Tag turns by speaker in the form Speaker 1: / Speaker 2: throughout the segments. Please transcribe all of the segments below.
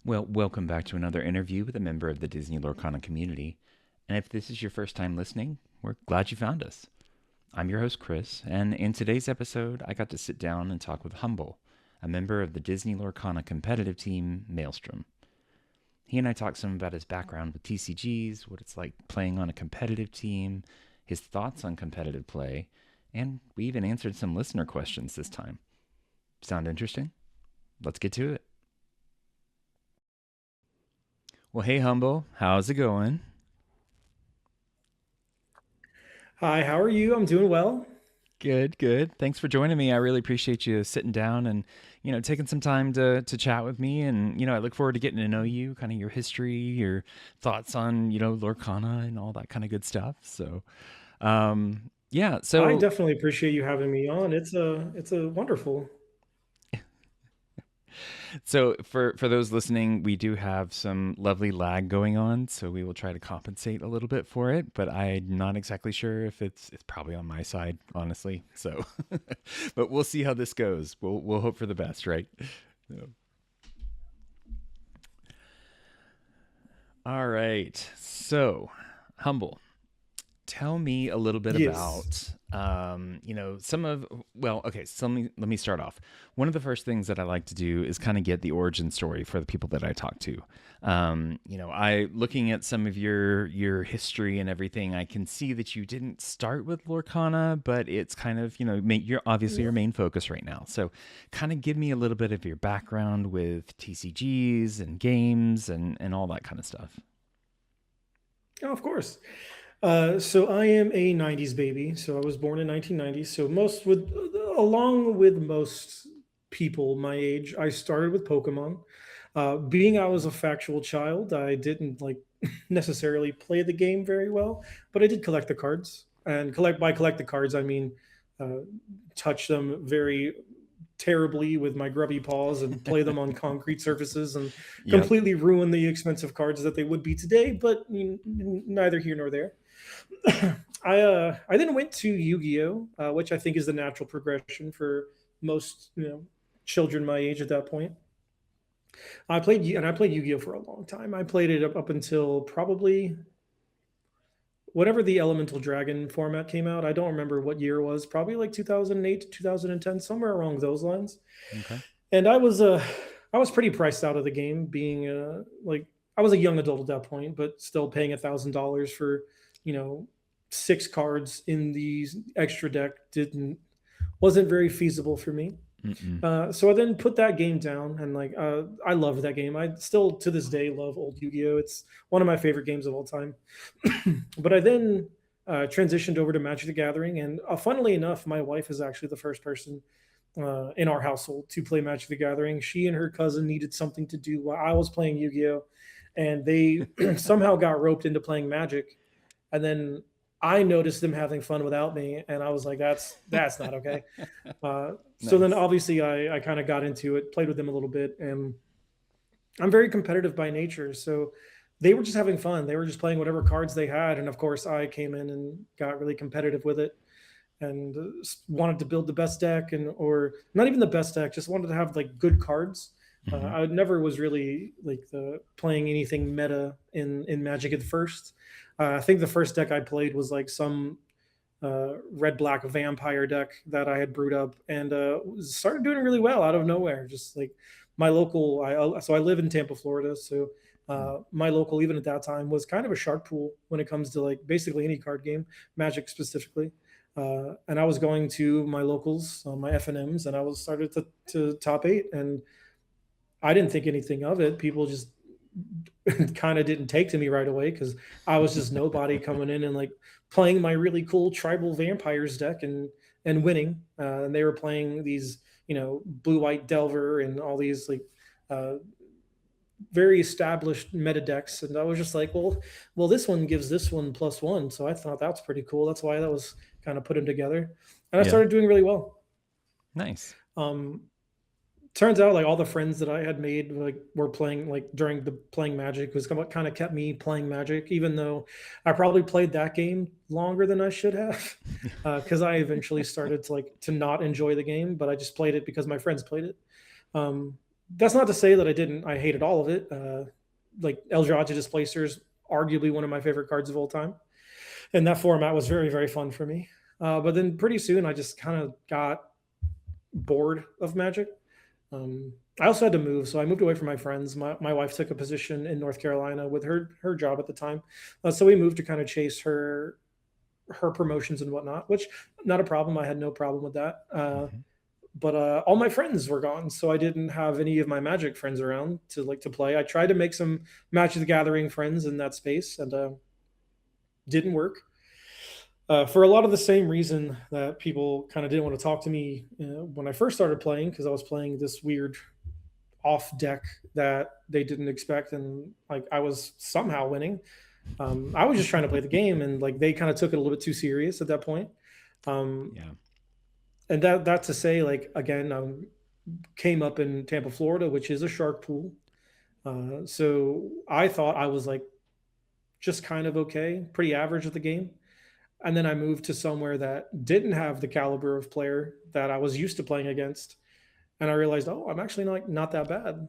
Speaker 1: Well, welcome back to another interview with a member of the Disney Lorcana community. And if this is your first time listening, we're glad you found us. I'm your host, Chris, and in today's episode, I got to sit down and talk with Humble, a member of the Disney Lorcana competitive team, Maelstrom. He and I talked some about his background with TCGs, what it's like playing on a competitive team, his thoughts on competitive play, and we even answered some listener questions this time. Sound interesting? Let's get to it. Well, hey, Humble, how's it going?
Speaker 2: Hi, how are you? I'm doing well.
Speaker 1: Good, good. Thanks for joining me. I really appreciate you sitting down and, taking some time to chat with me. And, I look forward to getting to know you, kind of your history, your thoughts on, Lorcana and all that kind of good stuff. So, yeah.
Speaker 2: I
Speaker 1: So,
Speaker 2: definitely appreciate you having me on. It's a wonderful.
Speaker 1: for those listening, we do have some lovely lag going on, so we will try to compensate a little bit for it. But I'm not exactly sure if it's probably on my side, honestly. So, but we'll see how this goes. We'll hope for the best, right? So, all right. So, Humble, tell me a little bit
Speaker 2: Yes.
Speaker 1: about some of well, okay, so let me start off. One of the first things that I like to do is kind of get the origin story for the people that I talk to. I looking at some of your history and everything, I can see that you didn't start with Lorcana, but it's kind of, you're obviously your main focus right now. So kind of give me a little bit of your background with TCGs and games and all that kind of stuff.
Speaker 2: Oh, of course. So I am a '90s baby. So I was born in 1990. So along with most people my age, I started with Pokemon. Being I was a factual child, I didn't like necessarily play the game very well, but I did collect the cards. And collect the cards, I mean uh, touch them very terribly with my grubby paws and play them on concrete surfaces and
Speaker 1: Yep.
Speaker 2: completely ruin the expensive cards that they would be today. But neither here nor there. I then went to Yu-Gi-Oh, which I think is the natural progression for most children my age at that point. I played Yu-Gi-Oh for a long time. I played it up until probably whatever the Elemental Dragon format came out. I don't remember what year it was. Probably like 2008 to 2010, somewhere along those lines.
Speaker 1: Okay.
Speaker 2: And I was pretty priced out of the game, being like I was a young adult at that point, but still paying $1,000 for you know 6 cards in the extra deck didn't wasn't very feasible for me.
Speaker 1: Mm-mm.
Speaker 2: So I then put that game down, and I loved that game. I still to this day love old Yu-Gi-Oh. It's one of my favorite games of all time. But I then transitioned over to Magic the Gathering, and funnily enough, my wife is actually the first person in our household to play Magic the Gathering. She and her cousin needed something to do while I was playing Yu-Gi-Oh, and they somehow got roped into playing Magic. And then I noticed them having fun without me, and I was like, "That's not okay." So then
Speaker 1: Nice.
Speaker 2: obviously I kind of got into it, played with them a little bit, and I'm very competitive by nature. So they were just having fun. They were just playing whatever cards they had, and of course I came in and got really competitive with it and wanted to build the best deck and or not even the best deck, just wanted to have like good cards.
Speaker 1: Hmm.
Speaker 2: I never was really like the playing anything meta in Magic at first. I think the first deck I played was like some red black vampire deck that I had brewed up and started doing really well out of nowhere. Just like my local, so I live in Tampa, Florida. So my local, even at that time, was kind of a shark pool when it comes to like basically any card game, Magic specifically. And I was going to my locals, my FNMs, and I was started to top eight, and I didn't think anything of it. People just kind of didn't take to me right away because I was just nobody coming in and like playing my really cool tribal vampires deck and winning. And they were playing these, blue white Delver and all these like uh, very established meta decks. And I was just like, well, this one gives this one +1, so I thought that's pretty cool. That's why that was kind of put them together, and I
Speaker 1: Yeah.
Speaker 2: started doing really well.
Speaker 1: Nice.
Speaker 2: Um, Turns out like all the friends that I had made like were playing like during the playing Magic was kind of kept me playing Magic, even though I probably played that game longer than I should have, because I eventually started to like to not enjoy the game, but I just played it because my friends played it. Um, That's not to say that I hated all of it. Like Eldrazi Displacers, arguably one of my favorite cards of all time, and that format was very very fun for me. But then pretty soon I just kind of got bored of Magic. I also had to move, so I moved away from my friends. My wife took a position in North Carolina with her job at the time, so we moved to kind of chase her promotions and whatnot, which not a problem. I had no problem with that.
Speaker 1: Hmm.
Speaker 2: But all my friends were gone, so I didn't have any of my Magic friends around to play. I tried to make some Magic the Gathering friends in that space, and didn't work. For a lot of the same reason that people kind of didn't want to talk to me when I first started playing, because I was playing this weird off deck that they didn't expect, and like I was somehow winning. I was just trying to play the game, and like they kind of took it a little bit too serious at that point. Um,
Speaker 1: Yeah.
Speaker 2: and that to say, like again, came up in Tampa, Florida, which is a shark pool. So I thought I was like just kind of okay, pretty average at the game. And then I moved to somewhere that didn't have the caliber of player that I was used to playing against. And I realized, oh, I'm actually not that bad.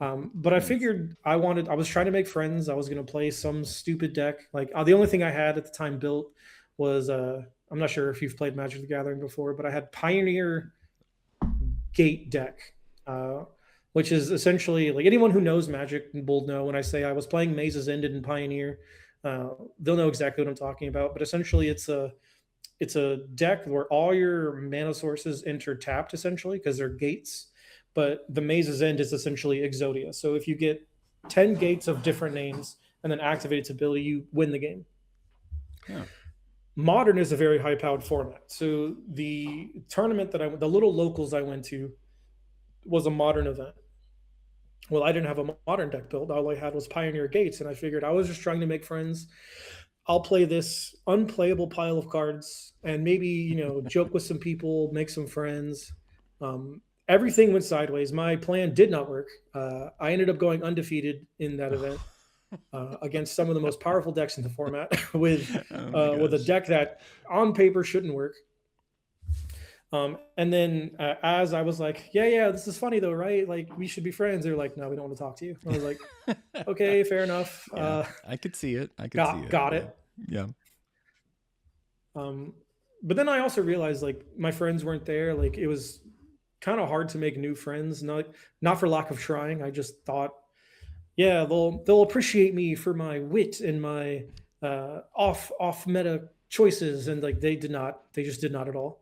Speaker 2: But I
Speaker 1: Nice.
Speaker 2: figured I was trying to make friends. I was going to play some stupid deck. Like the only thing I had at the time built was, I'm not sure if you've played Magic the Gathering before, but I had Pioneer Gate deck, uh, which is essentially like anyone who knows Magic will know when I say I was playing Mazes Ended in Pioneer. They'll know exactly what I'm talking about. But essentially, it's a deck where all your mana sources enter tapped essentially because they're gates. But the Maze's End is essentially Exodia. So if you get 10 gates of different names and then activate its ability, you win the game.
Speaker 1: Yeah.
Speaker 2: Modern is a very high powered format. So the tournament the little locals I went to was a modern event. Well, I didn't have a modern deck built. All I had was Pioneer Gates, and I figured I was just trying to make friends. I'll play this unplayable pile of cards and maybe joke with some people, make some friends. Everything went sideways. My plan did not work. I ended up going undefeated in that event against some of the most powerful decks in the format
Speaker 1: Oh my
Speaker 2: with a
Speaker 1: gosh.
Speaker 2: deck that on paper shouldn't work. And then as I was like, yeah, this is funny though, right? Like we should be friends. They're like, no, we don't want to talk to you. I was like, okay, fair enough.
Speaker 1: Yeah, I could see it. I could see
Speaker 2: Got
Speaker 1: it.
Speaker 2: got
Speaker 1: Yeah.
Speaker 2: it.
Speaker 1: Yeah.
Speaker 2: Um, but then I also realized like my friends weren't there. Like it was kind of hard to make new friends. Not for lack of trying. I just thought, yeah, they'll appreciate me for my wit and my off meta choices, and like they did not. They just did not at all.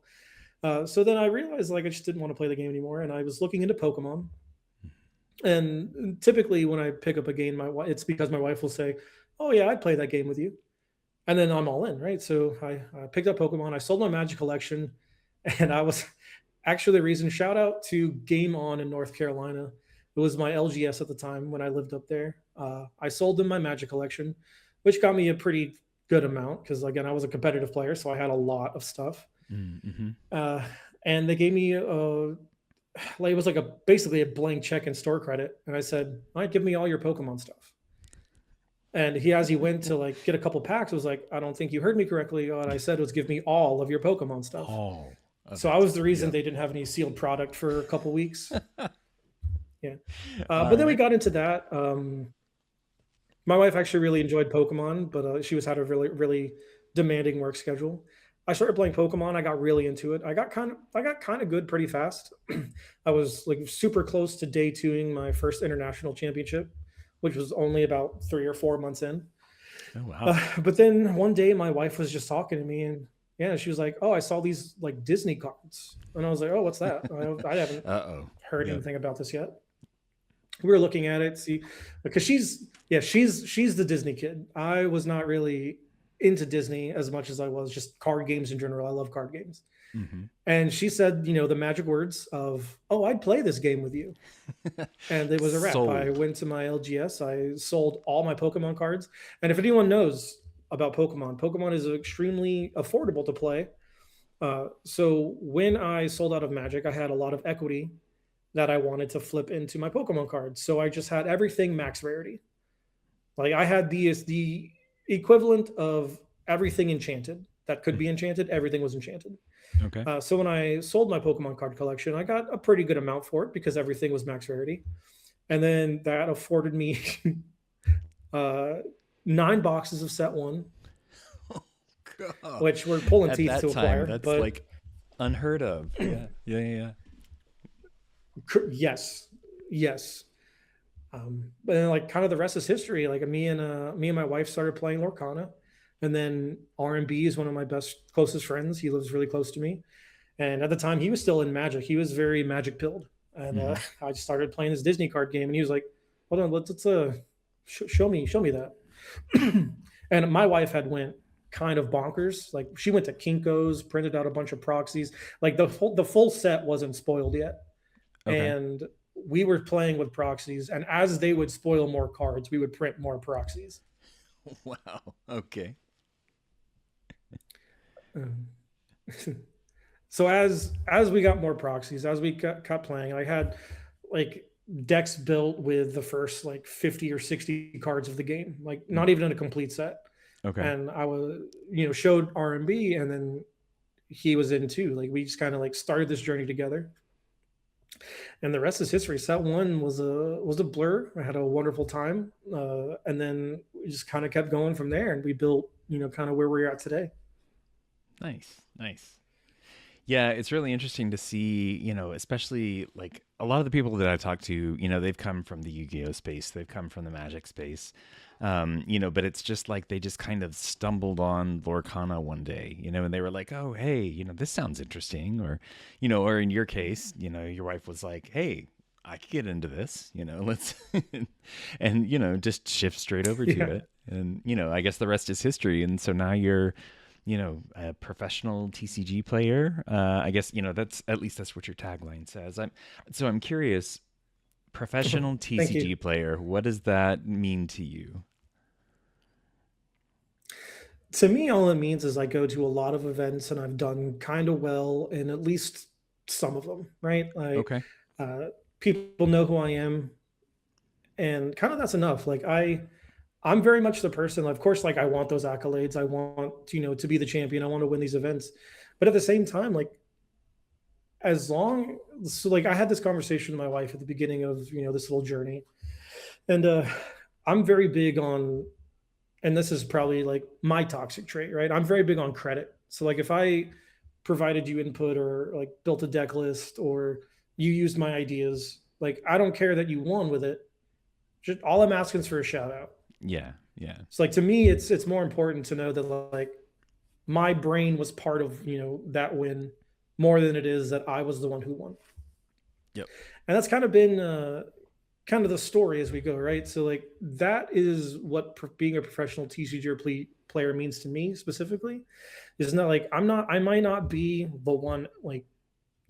Speaker 2: So then I realized like I just didn't want to play the game anymore, and I was looking into Pokemon. And typically, when I pick up a game, it's because my wife will say, "Oh yeah, I'd play that game with you," and then I'm all in, right? So I picked up Pokemon. I sold my Magic collection, and I was actually the reason. Shout out to Game On in North Carolina. It was my LGS at the time when I lived up there. I sold them my Magic collection, which got me a pretty good amount because again I was a competitive player, so I had a lot of stuff.
Speaker 1: Mm-hmm.
Speaker 2: Uh, and they gave me like it was like a basically a blank check and store credit, and I said, "All right, give me all your Pokemon stuff." And as he went to like get a couple packs, was like, "I don't think you heard me correctly. What I said was give me all of your Pokemon stuff."
Speaker 1: All of
Speaker 2: So I
Speaker 1: it.
Speaker 2: was the reason
Speaker 1: Yep.
Speaker 2: they didn't have any sealed product for a couple weeks. Yeah,
Speaker 1: All
Speaker 2: but then we
Speaker 1: right.
Speaker 2: got into that. My wife actually really enjoyed Pokemon, but she was had a really really demanding work schedule. I started playing Pokemon. I got really into it. I got kind of good pretty fast. I was like super close to day twoing my first international championship, which was only about 3 or 4 months in.
Speaker 1: Oh wow.
Speaker 2: But then one day my wife was just talking to me, and yeah, she was like, "Oh, I saw these like Disney cards," and I was like, "Oh, what's that? I haven't
Speaker 1: Uh-oh.
Speaker 2: heard
Speaker 1: Yep.
Speaker 2: anything about this yet." We were looking at it, see, because she's the Disney kid. I was not really into Disney as much as I was just card games in general. I love card games.
Speaker 1: Mm-hmm.
Speaker 2: And she said, the magic words of, "Oh, I'd play this game with you." And it was a wrap. I
Speaker 1: Sold.
Speaker 2: went to my LGS. I sold all my Pokemon cards. And if anyone knows about Pokemon, Pokemon is extremely affordable to play. So when I sold out of Magic, I had a lot of equity that I wanted to flip into my Pokemon cards. So I just had everything max rarity. Like I had the equivalent of everything enchanted that could be enchanted. Everything was enchanted.
Speaker 1: Okay.
Speaker 2: So when I sold my Pokemon card collection, I got a pretty good amount for it because everything was max rarity, and then that afforded me uh, 9 boxes of set one,
Speaker 1: Oh God.
Speaker 2: which were pulling
Speaker 1: At
Speaker 2: teeth
Speaker 1: that
Speaker 2: to
Speaker 1: time,
Speaker 2: acquire.
Speaker 1: that's
Speaker 2: But
Speaker 1: like unheard of. Yeah. Yeah. Yeah.
Speaker 2: yes, yes. But then like kind of the rest is history. Like me and my wife started playing Lorcana, and then RMB is one of my best closest friends. He lives really close to me, and at the time he was still in Magic. He was very Magic pilled, and
Speaker 1: Hmm.
Speaker 2: I just started playing this Disney card game, and he was like, "Hold on, show me that." And my wife had went kind of bonkers. Like she went to Kinko's, printed out a bunch of proxies. Like the full set wasn't spoiled yet,
Speaker 1: Okay.
Speaker 2: and we were playing with proxies. And as they would spoil more cards, we would print more proxies.
Speaker 1: Wow. Okay.
Speaker 2: Um, so as we got more proxies, as we got playing, I had like decks built with the first like 50 or 60 cards of the game, like
Speaker 1: Mm.
Speaker 2: not even in a complete set.
Speaker 1: Okay.
Speaker 2: And I was, showed R&B, and then he was in too. Like we just kind of like started this journey together, and the rest is history. Set one was a blur. I had a wonderful time, and then we just kind of kept going from there, and we built, kind of where we're at today.
Speaker 1: Nice. Nice. Yeah, it's really interesting to see, especially like a lot of the people that I've talked to, they've come from the Yu-Gi-Oh space, they've come from the Magic space, but it's just like they just kind of stumbled on Lorcana one day, and they were like, oh, hey, this sounds interesting, or in your case, your wife was like, hey, I could get into this, let's, and just shift straight over to
Speaker 2: Yeah.
Speaker 1: it, and I guess the rest is history, and so now you're a professional TCG player. I guess that's at least that's what your tagline says. I'm curious. Professional
Speaker 2: Thank you.
Speaker 1: TCG player. What does that mean to you?
Speaker 2: To me, all it means is I go to a lot of events and I've done kind of well in at least some of them, right? Like
Speaker 1: Okay.
Speaker 2: uh, people know who I am, and kind of that's enough. Like I'm very much the person. Of course, like I want those accolades. I want to be the champion. I want to win these events, but at the same time, like as long so like I had this conversation with my wife at the beginning of this little journey, and I'm very big on, and this is probably like my toxic trait, right? I'm very big on credit. So like if I provided you input or like built a deck list or you used my ideas, like I don't care that you won with it. Just all I'm asking is for a shout out.
Speaker 1: Yeah. Yeah.
Speaker 2: So like to me, it's more important to know that like my brain was part of that win more than it is that I was the one who won.
Speaker 1: Yep.
Speaker 2: And that's kind of been kind of the story as we go, right? So like that is what being a professional TCG player means to me specifically. Is not like I might not be the one like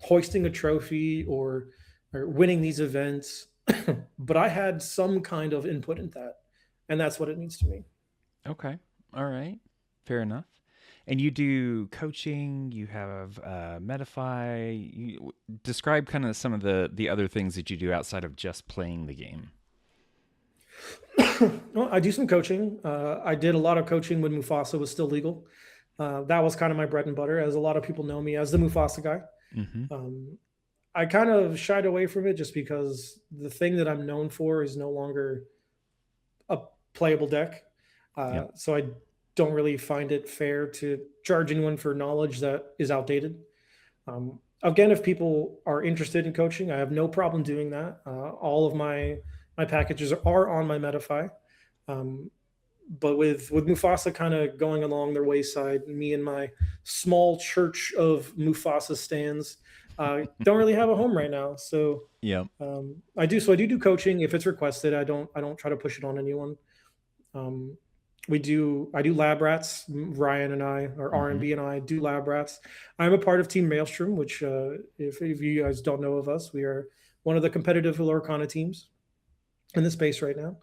Speaker 2: hoisting a trophy or winning these events, but I had some kind of input in that, and that's what it means to me.
Speaker 1: Okay. All right. Fair enough. And you do coaching. You have Medify. Describe kind of some of the other things that you do outside of just playing the game.
Speaker 2: Well, I do some coaching. I did a lot of coaching when Mufasa was still legal. That was kind of my bread and butter, as a lot of people know me as the Mufasa guy.
Speaker 1: Mm-hmm.
Speaker 2: Um, I kind of shied away from it just because the thing that I'm known for is no longer a playable deck.
Speaker 1: Yep.
Speaker 2: So I don't really find it fair to charge anyone for knowledge that is outdated. Again, if people are interested in coaching, I have no problem doing that. All of my packages are on my Medify. Um, but with Mufasa kind of going along their wayside, me and my small church of Mufasa stands don't really have a home right now. So
Speaker 1: Yep.
Speaker 2: I do coaching if it's requested. I don't try to push it on anyone. Um, I do lab rats. Ryan and I, or
Speaker 1: Mm-hmm.
Speaker 2: R&B and I, do lab rats. I'm a part of Team Maelstrom, which if you guys don't know of us, we are one of the competitive Lorcana teams in the space right now.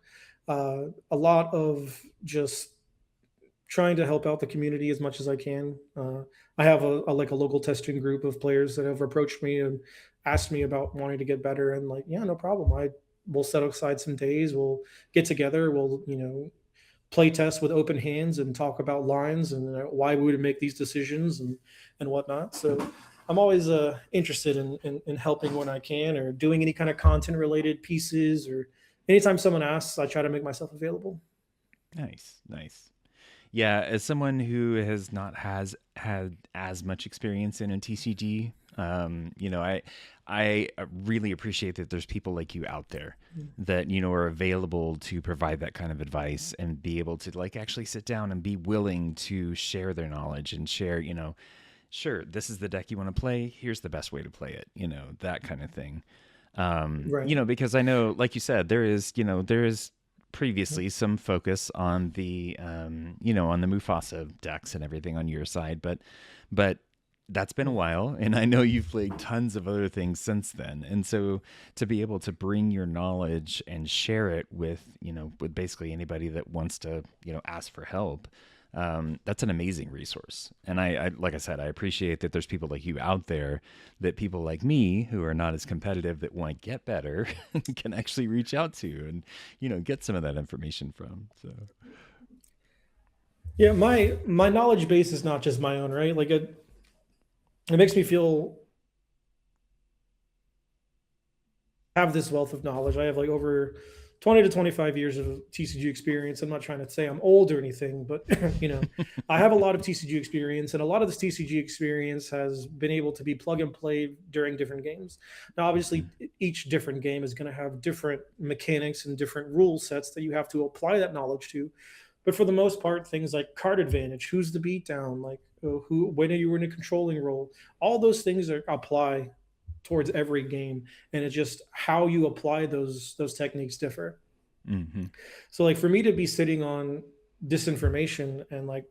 Speaker 2: A lot of just trying to help out the community as much as I can. I have like a local testing group of players that have approached me and asked me about wanting to get better, and like, yeah, no problem. We'll set aside some days. We'll get together. We'll play test with open hands and talk about lines and why we would make these decisions and whatnot. So I'm always interested in helping when I can, or doing any kind of content related pieces, or anytime someone asks, I try to make myself available.
Speaker 1: Nice, nice. Yeah, as someone who has not has had as much experience in a TCG, I really appreciate that there's people like you out there that are available to provide that kind of advice and be able to like actually sit down and be willing to share their knowledge and share, sure, this is the deck you want to play. Here's the best way to play it, that kind of thing.
Speaker 2: Right.
Speaker 1: Because I know, like you said, there is previously some focus on the on the Mufasa decks and everything on your side, but that's been a while, and I know you've played tons of other things since then. And so to be able to bring your knowledge and share it with with basically anybody that wants to ask for help, that's an amazing resource. And I like I said, I appreciate that there's people like you out there, that people like me who are not as competitive that want to get better can actually reach out to and get some of that information from. So
Speaker 2: Yeah, my knowledge base is not just my own, right? Like it makes me feel have this wealth of knowledge. I have like over 20 to 25 years of TCG experience. I'm not trying to say I'm old or anything, but I have a lot of TCG experience, and a lot of this TCG experience has been able to be plug and play during different games. Now, obviously, each different game is going to have different mechanics and different rule sets that you have to apply that knowledge to. But for the most part, things like card advantage, who's the beatdown, like who when are you in a controlling role, all those things apply towards every game, and it's just how you apply those techniques differ.
Speaker 1: mm-hmm.
Speaker 2: So like for me to be sitting on disinformation and like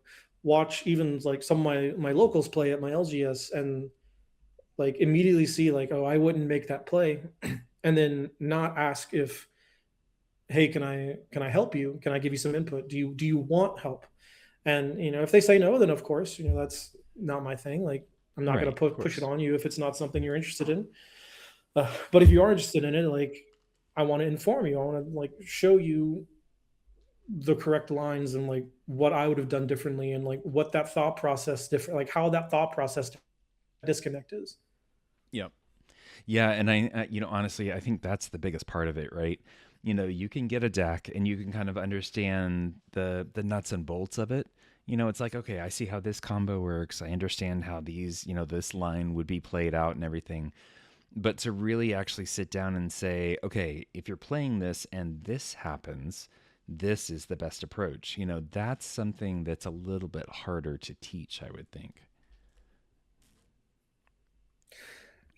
Speaker 2: watch even like some of my locals play at my LGS, and like immediately see like, oh, I wouldn't make that play, and then not ask if, hey, can I help you, can I give you some input, do you want help? And if they say no, then of course that's not my thing. Like I'm not going
Speaker 1: Right,
Speaker 2: to
Speaker 1: of
Speaker 2: push it
Speaker 1: course.
Speaker 2: on you if it's not something you're interested in. But if you are interested in it, like I want to inform you. I want to like show you the correct lines and like what I would have done differently, and like what that thought process different, like how that thought process disconnect is.
Speaker 1: Yep. Yeah, and honestly, I think that's the biggest part of it, right? You can get a deck and you can kind of understand the nuts and bolts of it. It's like, okay, I see how this combo works. I understand how these, this line would be played out and everything. But to really actually sit down and say, okay, if you're playing this and this happens, this is the best approach. That's something that's a little bit harder to teach, I would think.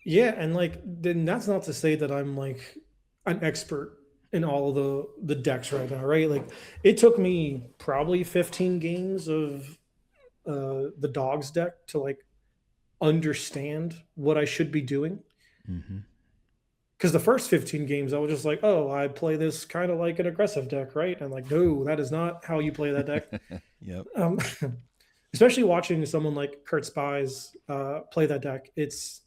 Speaker 2: Yeah, and like then that's not to say that I'm like an expert in all the decks right now, right? Like it took me probably 15 games of the dogs deck to like understand what I should be doing.
Speaker 1: Mm-hmm.
Speaker 2: Because the first 15 games, I was just like, oh, I play this kind of like an aggressive deck, right? And like, no, that is not how you play that deck.
Speaker 1: Yep.
Speaker 2: Um, especially watching someone like Kurt Spies play that deck, it's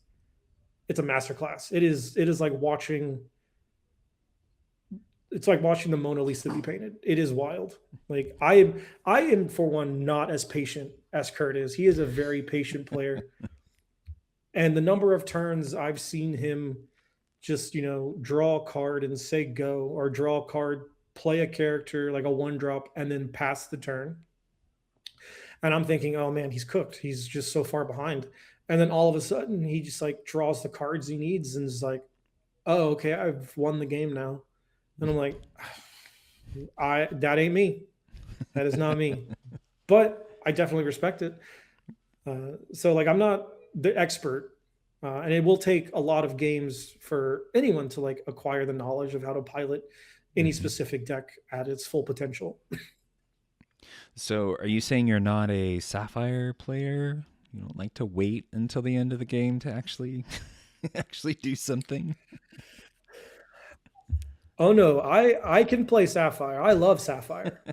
Speaker 2: a masterclass. It is like watching. It's like watching the Mona Lisa be painted. It is wild. Like I am for one not as patient as Kurt is. He is a very patient player, and the number of turns I've seen him just draw a card and say go, or draw a card, play a character like a one drop, and then pass the turn, and I'm thinking, oh man, he's cooked, he's just so far behind. And then all of a sudden he just like draws the cards he needs and is like, oh okay, I've won the game now. And I'm like, I that ain't me, that is not me. But I definitely respect it. So like I'm not the expert, and it will take a lot of games for anyone to like acquire the knowledge of how to pilot any
Speaker 1: Mm-hmm.
Speaker 2: specific deck at its full potential.
Speaker 1: So, are you saying you're not a Sapphire player? You don't like to wait until the end of the game to actually actually do something?
Speaker 2: Oh no, I can play Sapphire. I love Sapphire.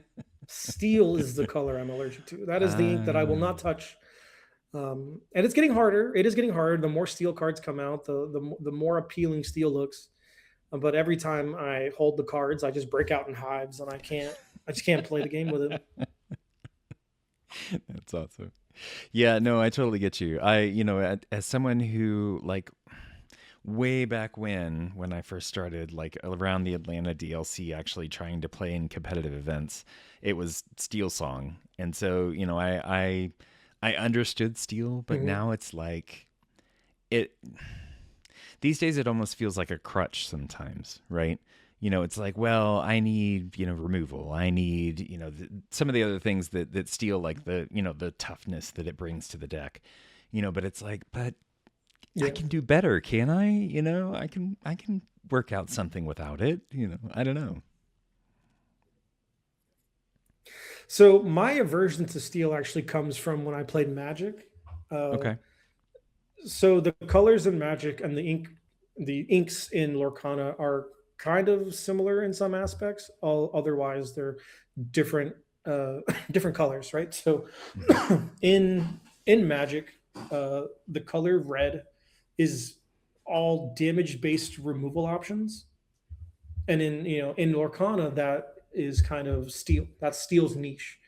Speaker 2: Steel is the color I'm allergic to. That is the ink that I will
Speaker 1: Ah,
Speaker 2: not touch. And it's getting harder. It is getting harder. The more steel cards come out, the more appealing steel looks. But every time I hold the cards, I just break out in hives, and I can't. I just can't play the game with him.
Speaker 1: That's awesome. Yeah, no, I totally get you. As someone who like way back when I first started, like around the Atlanta DLC, actually trying to play in competitive events, it was Steel Song, and so I understood Steel, but
Speaker 2: Hmm.
Speaker 1: now it's like it. These days, it almost feels like a crutch sometimes, right? It's like, well, I need, removal. I need, some of the other things that Steel, like the toughness that it brings to the deck, but it's like, but I
Speaker 2: Yeah.
Speaker 1: can do better, can I? I can work out something without it. I don't know.
Speaker 2: So my aversion to steel actually comes from when I played Magic. Uh,
Speaker 1: Okay.
Speaker 2: so the colors in Magic and the inks in Lorcana are kind of similar in some aspects. All otherwise, they're different, different colors, right? So
Speaker 1: Hmm.
Speaker 2: in Magic, the color red is all damage based removal options, and in Lorcana that is kind of steel. That's steel's niche.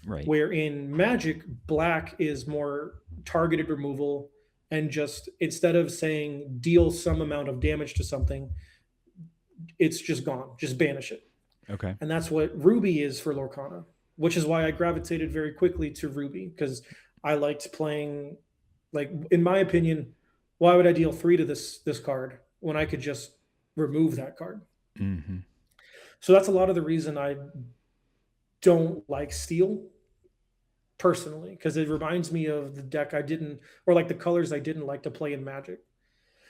Speaker 1: Right.
Speaker 2: Where in Magic, black is more targeted removal, and just instead of saying deal some amount of damage to something, it's just gone, just banish it.
Speaker 1: Okay.
Speaker 2: And that's what Ruby is for Lorcana, which is why I gravitated very quickly to Ruby because I liked playing. Like in my opinion, why would I deal three to this card when I could just remove that card?
Speaker 1: Hmm.
Speaker 2: So that's a lot of the reason I don't like steel personally because it reminds me of the deck I didn't, or like the colors I didn't like to play in Magic.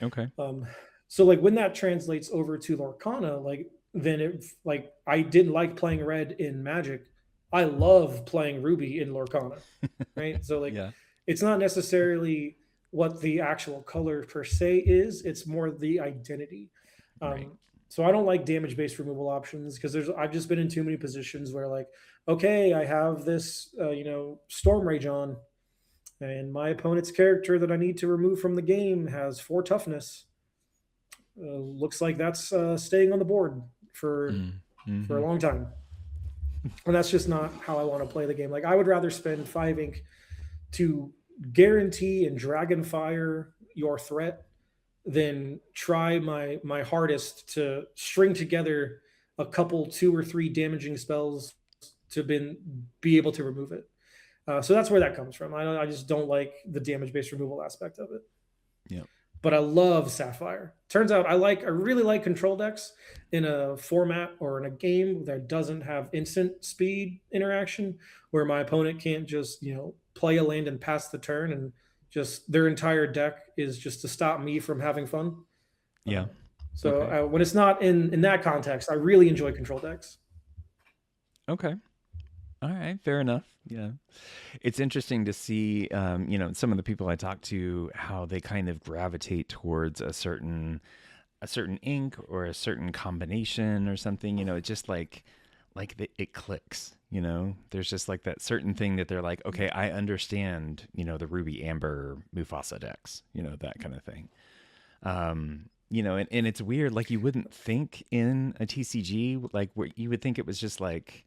Speaker 1: Okay.
Speaker 2: Um, so like when that translates over to Lorcana, like then it like I didn't like playing red in Magic. I love playing Ruby in Lorcana, right? So like
Speaker 1: Yeah.
Speaker 2: it's not necessarily what the actual color per se is; it's more the identity.
Speaker 1: Right.
Speaker 2: Um, so I don't like damage based removal options because there's I've just been in too many positions where like okay I have this Storm Rage on and my opponent's character that I need to remove from the game has four toughness. Looks like that's staying on the board for a
Speaker 1: Mm-hmm.
Speaker 2: long time, and that's just not how I want to play the game. Like I would rather spend five ink to guarantee and dragonfire your threat than try my hardest to string together a couple two or three damaging spells to be able to remove it. So that's where that comes from. I just don't like the damage based removal aspect of it.
Speaker 1: Yep.
Speaker 2: But I love Sapphire. Turns out I really like control decks in a format or in a game that doesn't have instant speed interaction, where my opponent can't just play a land and pass the turn, and just their entire deck is just to stop me from having fun.
Speaker 1: Yeah.
Speaker 2: Uh, so
Speaker 1: Okay.
Speaker 2: when it's not in that context, I really enjoy control decks.
Speaker 1: Okay. All right. Fair enough. Yeah. It's interesting to see, some of the people I talk to, how they kind of gravitate towards a certain ink or a certain combination or something. It's just it clicks. There's just like that certain thing that they're like, okay, I understand. The Ruby Amber Mufasa decks. That kind of thing. And it's weird. Like you wouldn't think in a TCG, like where you would think it was just like,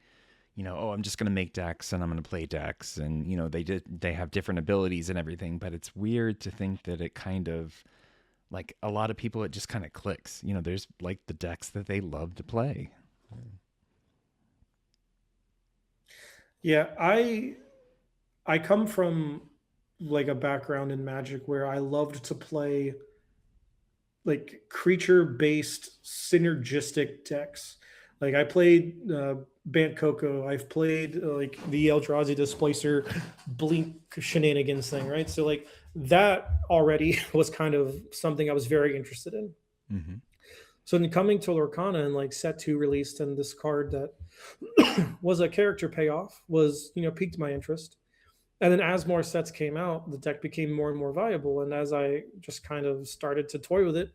Speaker 1: oh, I'm just going to make decks and I'm going to play decks. And, they have different abilities and everything. But it's weird to think that it kind of, like a lot of people, it just kind of clicks. There's like the decks that they love to play.
Speaker 2: Yeah, I come from like a background in Magic where I loved to play like creature based synergistic decks. Like I played Bant Coco, I've played like the Eldrazi Displacer Blink shenanigans thing, right? So like that already was kind of something I was very interested in.
Speaker 1: Mm-hmm.
Speaker 2: So then coming to Lorcana and like set two released and this card that was a character payoff was piqued my interest. And then as more sets came out, the deck became more and more viable. And as I just kind of started to toy with it,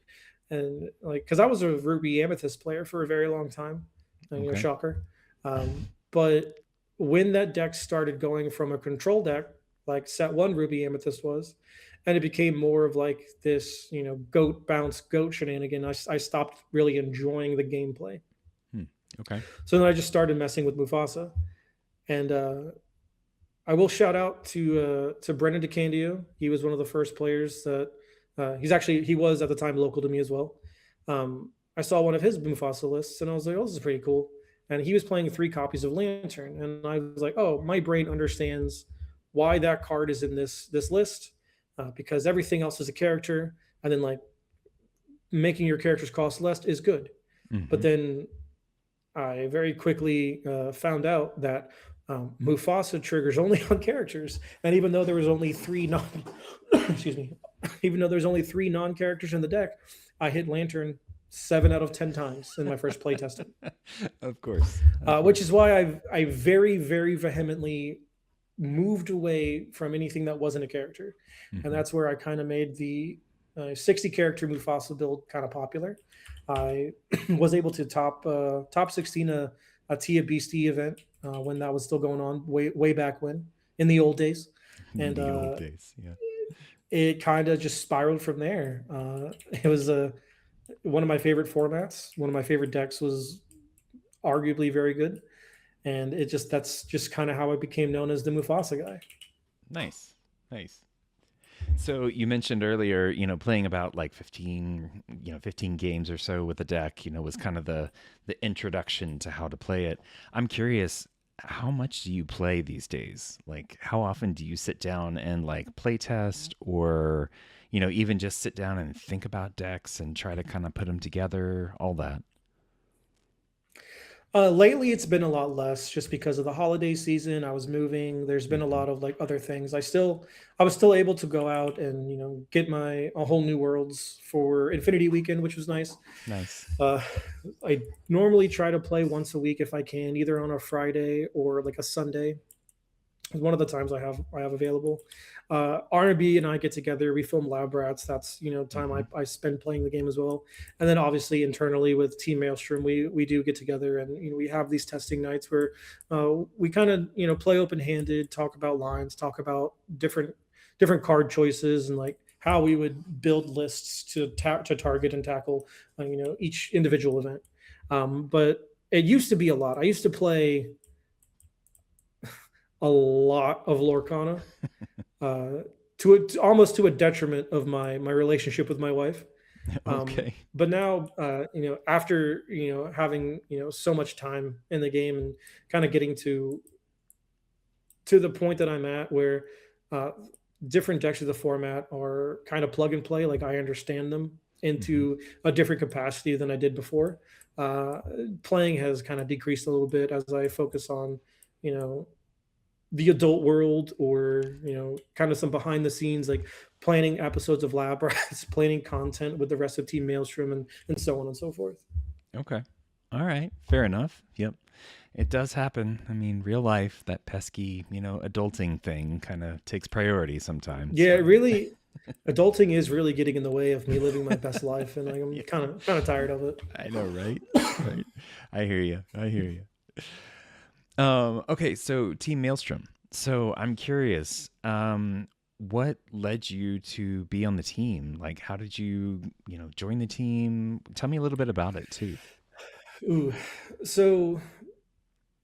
Speaker 2: and like, because I was a Ruby Amethyst player for a very long time, and
Speaker 1: Okay.
Speaker 2: shocker. But when that deck started going from a control deck, like set one Ruby Amethyst was, and it became more of like this, goat bounce goat shenanigan, I stopped really enjoying the gameplay.
Speaker 1: Hmm. Okay.
Speaker 2: So then I just started messing with Mufasa, and I will shout out to Brendan DeCandio. He was one of the first players that he was at the time local to me as well. I saw one of his Mufasa lists and I was like, oh, this is pretty cool. And he was playing 3 copies of Lantern, and I was like, oh, my brain understands why that card is in this list, because everything else is a character, and then like making your characters cost less is good. But
Speaker 1: Mm-hmm.
Speaker 2: then I very quickly found out that Mufasa triggers only on characters, and even though there was only three non, excuse me, even though there's only 3 non-characters in the deck, I hit Lantern 7 out of 10 times in my first play testing,
Speaker 1: Of course. Of
Speaker 2: which
Speaker 1: course.
Speaker 2: is why I very very vehemently moved away from anything that wasn't a character, and
Speaker 1: Mm-hmm.
Speaker 2: that's where I kind of made the 60 character Mufasa build kind of popular. I was able to top 16 a Tia Beastie event when that was still going on way back when in the old days, and
Speaker 1: The old days. Yeah.
Speaker 2: it kind of just spiraled from there. It was one of my favorite formats. One of my favorite decks was arguably very good, and that's just kind of how I became known as the Mufasa guy.
Speaker 1: Nice. Nice. So you mentioned earlier, playing about like 15, 15 games or so with the deck, was kind of the introduction to how to play it. I'm curious, how much do you play these days? Like how often do you sit down and like play test or, even just sit down and think about decks and try to kind of put them together, all that?
Speaker 2: Lately, it's been a lot less just because of the holiday season. I was moving. There's been a
Speaker 1: Hmm.
Speaker 2: lot of like other things. I was still able to go out and get my a whole new worlds for Infinity Weekend, which was nice.
Speaker 1: Nice.
Speaker 2: Uh, I normally try to play once a week if I can, either on a Friday or like a Sunday. One of the times I have available. R&B and I get together. We film Lab Rats. That's time
Speaker 1: Hmm.
Speaker 2: I spend playing the game as well. And then obviously internally with Team Maelstrom, we do get together and we have these testing nights where we kind of play open handed, talk about lines, talk about different card choices and like how we would build lists to target and tackle each individual event. But it used to be a lot. I used to play a lot of Lorcana, uh, almost to a detriment of my relationship with my wife.
Speaker 1: Okay.
Speaker 2: But now, after having so much time in the game and kind of getting to the point that I'm at, where uh, different decks of the format are kind of plug and play. Like I understand them
Speaker 1: Hmm.
Speaker 2: into a different capacity than I did before. Uh, Playing has kind of decreased a little bit as I focus on you know the adult world, or kind of some behind the scenes like planning episodes of Lab Rats, planning content with the rest of Team Maelstrom, and so on and so forth.
Speaker 1: Okay. All right. Fair enough. Yep. It does happen. I mean, real life, that pesky, adulting thing kind of takes priority sometimes,
Speaker 2: Yeah,
Speaker 1: right?
Speaker 2: really, adulting is really getting in the way of me living my best life, and like, I'm
Speaker 1: Yeah,
Speaker 2: kind of tired of it.
Speaker 1: I know, right? Right. I hear you. I hear you. Okay, so Team Maelstrom. So I'm curious, what led you to be on the team? Like, how did you, join the team? Tell me a little bit about it too.
Speaker 2: Ooh, so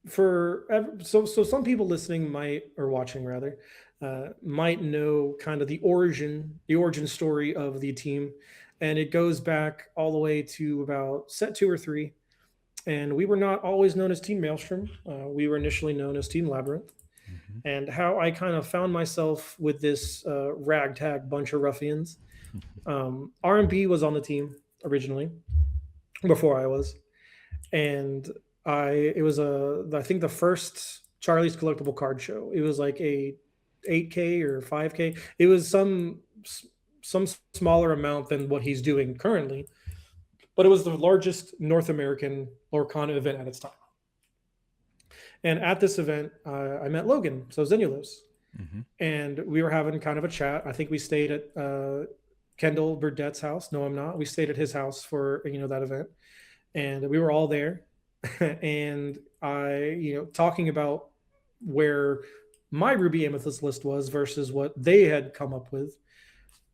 Speaker 2: so some people listening might, or watching rather, might know kind of the origin story of the team, and it goes back all the way to about set 2 or 3. And we were not always known as Team Maelstrom. We were initially known as Team Labyrinth.
Speaker 1: Hmm.
Speaker 2: And how I kind of found myself with this ragtag bunch of ruffians. R&B was on the team originally before I was, and it was I think the first Charlie's Collectible Card Show. It was like a 8K or 5K. It was some smaller amount than what he's doing currently, but it was the largest North American Lorcana event at its time. And at this event, I met Logan, so Zenulos,
Speaker 1: Hmm.
Speaker 2: and we were having kind of a chat. I think we stayed at Kendall Burdett's house. No, I'm not. We stayed at his house for that event, and we were all there. And I, talking about where my Ruby Amethyst list was versus what they had come up with.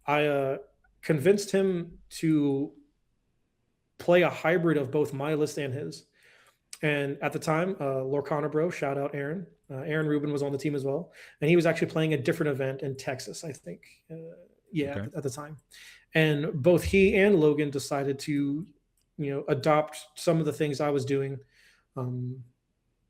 Speaker 2: I convinced him to play a hybrid of both my list and his. And at the time, Lorcana Bro, shout out Aaron. Aaron Rubin was on the team as well, and he was actually playing a different event in Texas, I think. Yeah,
Speaker 1: Okay.
Speaker 2: at the time, and both he and Logan decided to, adopt some of the things I was doing. Um,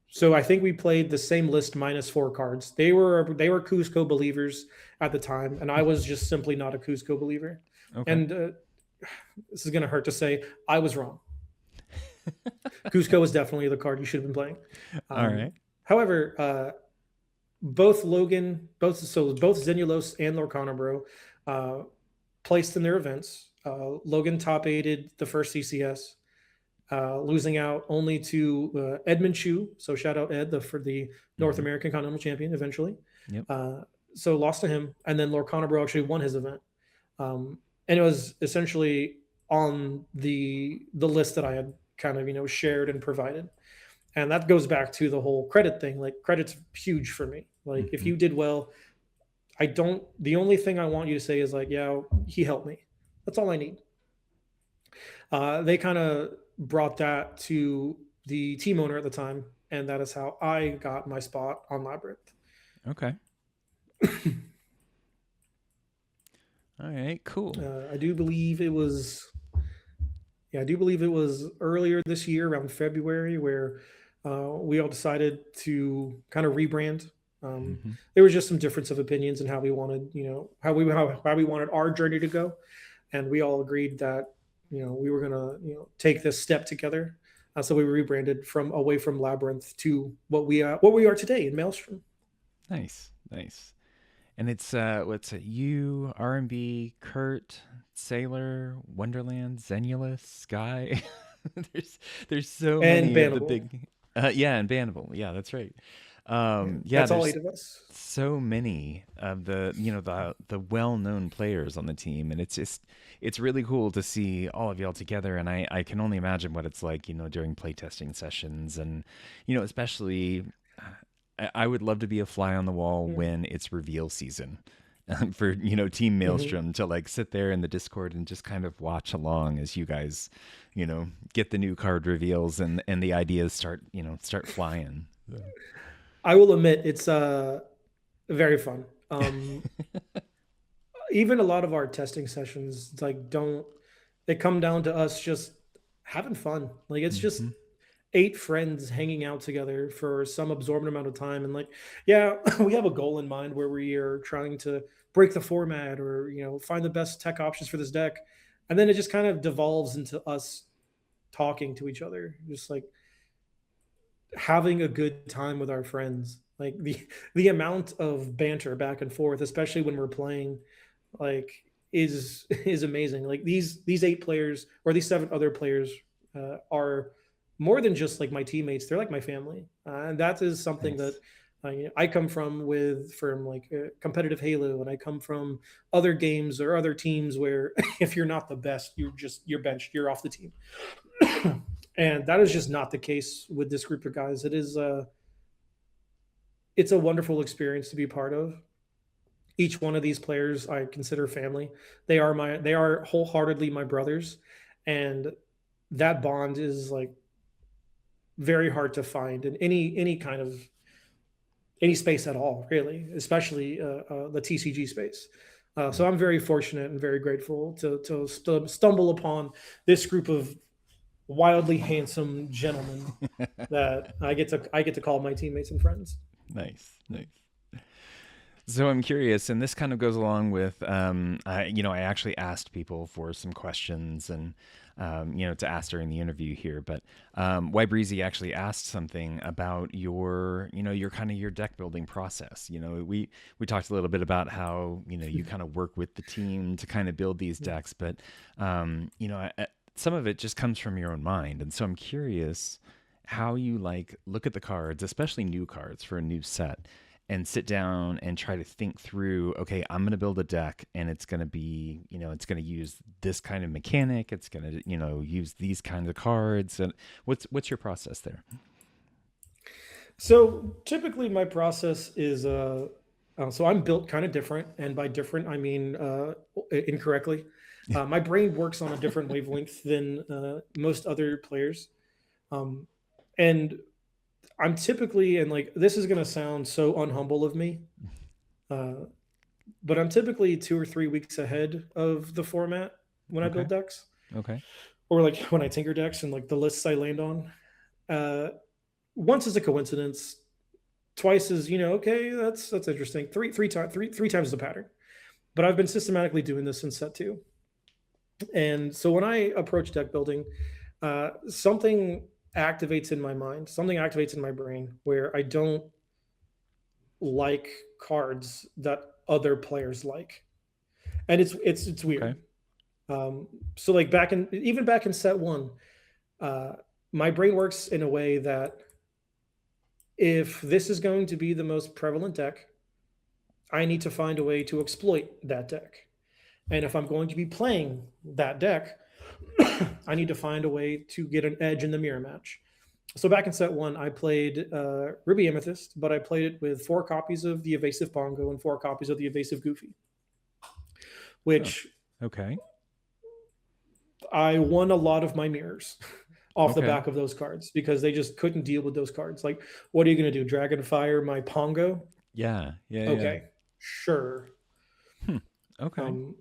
Speaker 2: so I think we played the same list minus 4 cards. They were Cusco believers at the time, and I was just simply not a Cusco believer.
Speaker 1: Okay.
Speaker 2: And this is gonna hurt to say, I was wrong. Cusco was definitely the card you should have been playing.
Speaker 1: All
Speaker 2: Um,
Speaker 1: right.
Speaker 2: however, both Zenulos and Lorcana Bro uh, placed in their events. Logan top aided the first CCS, losing out only to Edmund Chu. So shout out Ed for the North
Speaker 1: Mm-hmm.
Speaker 2: American Continental Champion eventually.
Speaker 1: Yep.
Speaker 2: So lost to him, and then Lorcana Bro actually won his event, and it was essentially on the list that I had kind of shared and provided. And that goes back to the whole credit thing. Like, credit's huge for me. Like, if
Speaker 1: Mm-hmm.
Speaker 2: you did well, I don't. The only thing I want you to say is like, yeah, he helped me. That's all I need. They kind of brought that to the team owner at the time, and that is how I got my spot on Labyrinth.
Speaker 1: Okay. All right. Cool.
Speaker 2: I do believe it was, yeah, I do believe it was earlier this year, around February, where we all decided to kind of rebrand. Um,
Speaker 1: Mm-hmm.
Speaker 2: there was just some difference of opinions and how we wanted, how we wanted our journey to go, and we all agreed that we were gonna take this step together. So we rebranded from away from Labyrinth to what we are today in Maelstrom.
Speaker 1: Nice. Nice. And it's what's it? You, R&B, Kurt, Sailor, Wonderland, Zenulus, Sky. there's there's so
Speaker 2: And
Speaker 1: many of the
Speaker 2: bannable.
Speaker 1: big yeah, and Bannable. Yeah, that's right.
Speaker 2: Yeah,
Speaker 1: Yeah,
Speaker 2: that's all 8
Speaker 1: there's
Speaker 2: of us.
Speaker 1: so many of the well-known players on the team, and it's really cool to see all of y'all together. And I can only imagine what it's like, during playtesting sessions, and especially I would love to be a fly on the wall
Speaker 2: Yeah.
Speaker 1: when it's reveal season. For Team
Speaker 2: Mhm.
Speaker 1: Maelstrom to like sit there in the Discord and just kind of watch along as you guys, get the new card reveals and the ideas start flying. So.
Speaker 2: I will admit it's very fun. Even a lot of our testing sessions like don't they come down to us just having fun. Like, it's just
Speaker 1: Hmm.
Speaker 2: 8 friends hanging out together for some absorbent amount of time, and like, yeah, we have a goal in mind where we are trying to break the format, or find the best tech options for this deck, and then it just kind of devolves into us talking to each other, just like having a good time with our friends. Like, the amount of banter back and forth, especially when we're playing, like, is amazing. Like, these 8 players, or these 7 other players, are more than just like my teammates. They're like my family, and that is something that
Speaker 1: Nice.
Speaker 2: I come from like competitive Halo, and I come from other games or other teams where if you're not the best, you're benched, you're off the team. And that is just not the case with this group of guys. It's a wonderful experience to be part of. Each one of these players I consider family. They are wholeheartedly my brothers, and that bond is like very hard to find in any kind of any space at all, really, especially the TCG space. So
Speaker 1: Right.
Speaker 2: I'm very fortunate and very grateful to stumble upon this group of wildly handsome gentlemen that I get to call my teammates and friends.
Speaker 1: Nice. Nice. So I'm curious, and this kind of goes along with, I actually asked people for some questions and, to ask during the interview here. But Y Breezy actually asked something about your kind of your deck building process. We talked a little bit about how you kind of work with the team to kind of build these decks, but some of it just comes from your own mind, and so I'm curious how you like look at the cards, especially new cards for a new set, and sit down and try to think through, okay, I'm going to build a deck and it's going to be, it's going to use this kind of mechanic. It's going to, use these kinds of cards. And what's your process there?
Speaker 2: So typically, my process is so I'm built kind of different, and by different I mean incorrectly. My brain works on a different wavelength than most other players. Um, And I'm typically, and like this is gonna sound so unhumble of me, uh, but I'm typically 2 or 3 weeks ahead of the format when I
Speaker 1: Okay.
Speaker 2: build decks,
Speaker 1: Okay.
Speaker 2: or like when I tinker decks and like the lists I land on. Uh, Once is a coincidence. Twice is, okay, that's interesting. Three times the pattern. But I've been systematically doing this since set two. And so when I approach deck building, something activates in my mind, something activates in my brain where I don't like cards that other players like, and it's
Speaker 1: Okay.
Speaker 2: weird. So like back in set one, uh, my brain works in a way that if this is going to be the most prevalent deck, I need to find a way to exploit that deck. And if I'm going to be playing that deck, I need to find a way to get an edge in the mirror match. So back in set one, I played Ruby Amethyst, but I played it with 4 copies of the Evasive Bongo and 4 copies of the Evasive Goofy,
Speaker 1: Oh.
Speaker 2: which
Speaker 1: Okay.
Speaker 2: I won a lot of my mirrors off the
Speaker 1: Okay.
Speaker 2: back of those cards because they just couldn't deal with those cards. Like, what are you going to do? Dragon Fire my Pongo?
Speaker 1: Yeah. Yeah. Yeah.
Speaker 2: Okay, sure.
Speaker 1: Hmm. Okay.
Speaker 2: Um,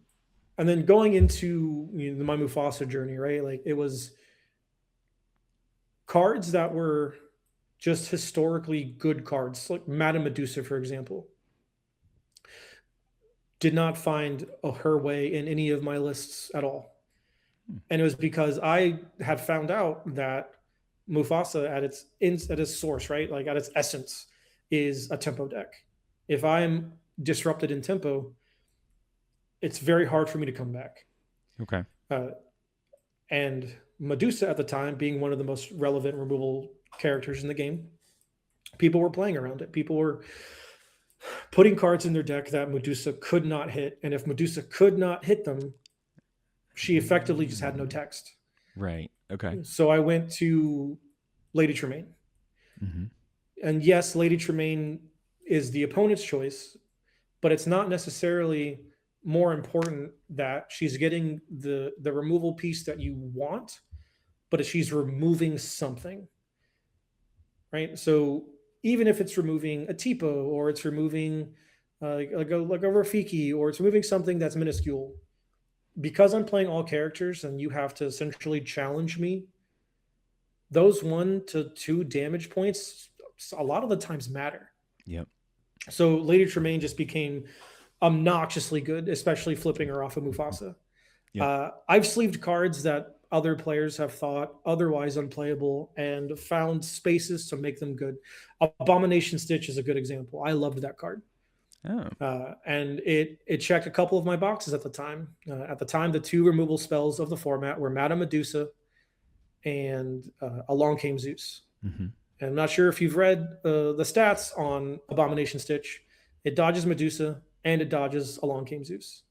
Speaker 2: and then going into my Mufasa journey, right? Like it was cards that were just historically good cards, like Madame Medusa, for example, did not find her way in any of my lists at all.
Speaker 1: Hmm.
Speaker 2: And it was because I had found out that Mufasa at its source, right, like at its essence, is a tempo deck. If I'm disrupted in tempo, it's very hard for me to come back.
Speaker 1: Okay.
Speaker 2: Uh, and Medusa at the time, being one of the most relevant removal characters in the game, people were playing around it. People were putting cards in their deck that Medusa could not hit, and if Medusa could not hit them, she effectively just had no
Speaker 1: Mm.
Speaker 2: text.
Speaker 1: Right. Okay.
Speaker 2: So I went to Lady Tremaine.
Speaker 1: Mm-hmm.
Speaker 2: And yes, Lady Tremaine is the opponent's choice, but it's not necessarily more important that she's getting the removal piece that you want, but she's removing something, right? So even if it's removing a Tipo or it's removing like a Rafiki or it's removing something that's minuscule, because I'm playing all characters and you have to essentially challenge me, those 1 to 2 damage points a lot of the times matter.
Speaker 1: Yep.
Speaker 2: So Lady Tremaine just became obnoxiously good, especially flipping her off of Mufasa.
Speaker 1: Yep.
Speaker 2: I've sleeved cards that other players have thought otherwise unplayable and found spaces to make them good. Abomination Stitch is a good example. I loved that card.
Speaker 1: Oh.
Speaker 2: And it checked a couple of my boxes at the time. At the time, the 2 removal spells of the format were Madame Medusa and Along Came Zeus.
Speaker 1: Mm-hmm.
Speaker 2: And I'm not sure if you've read the stats on Abomination Stitch. It dodges Medusa and it dodges Along Came Zeus.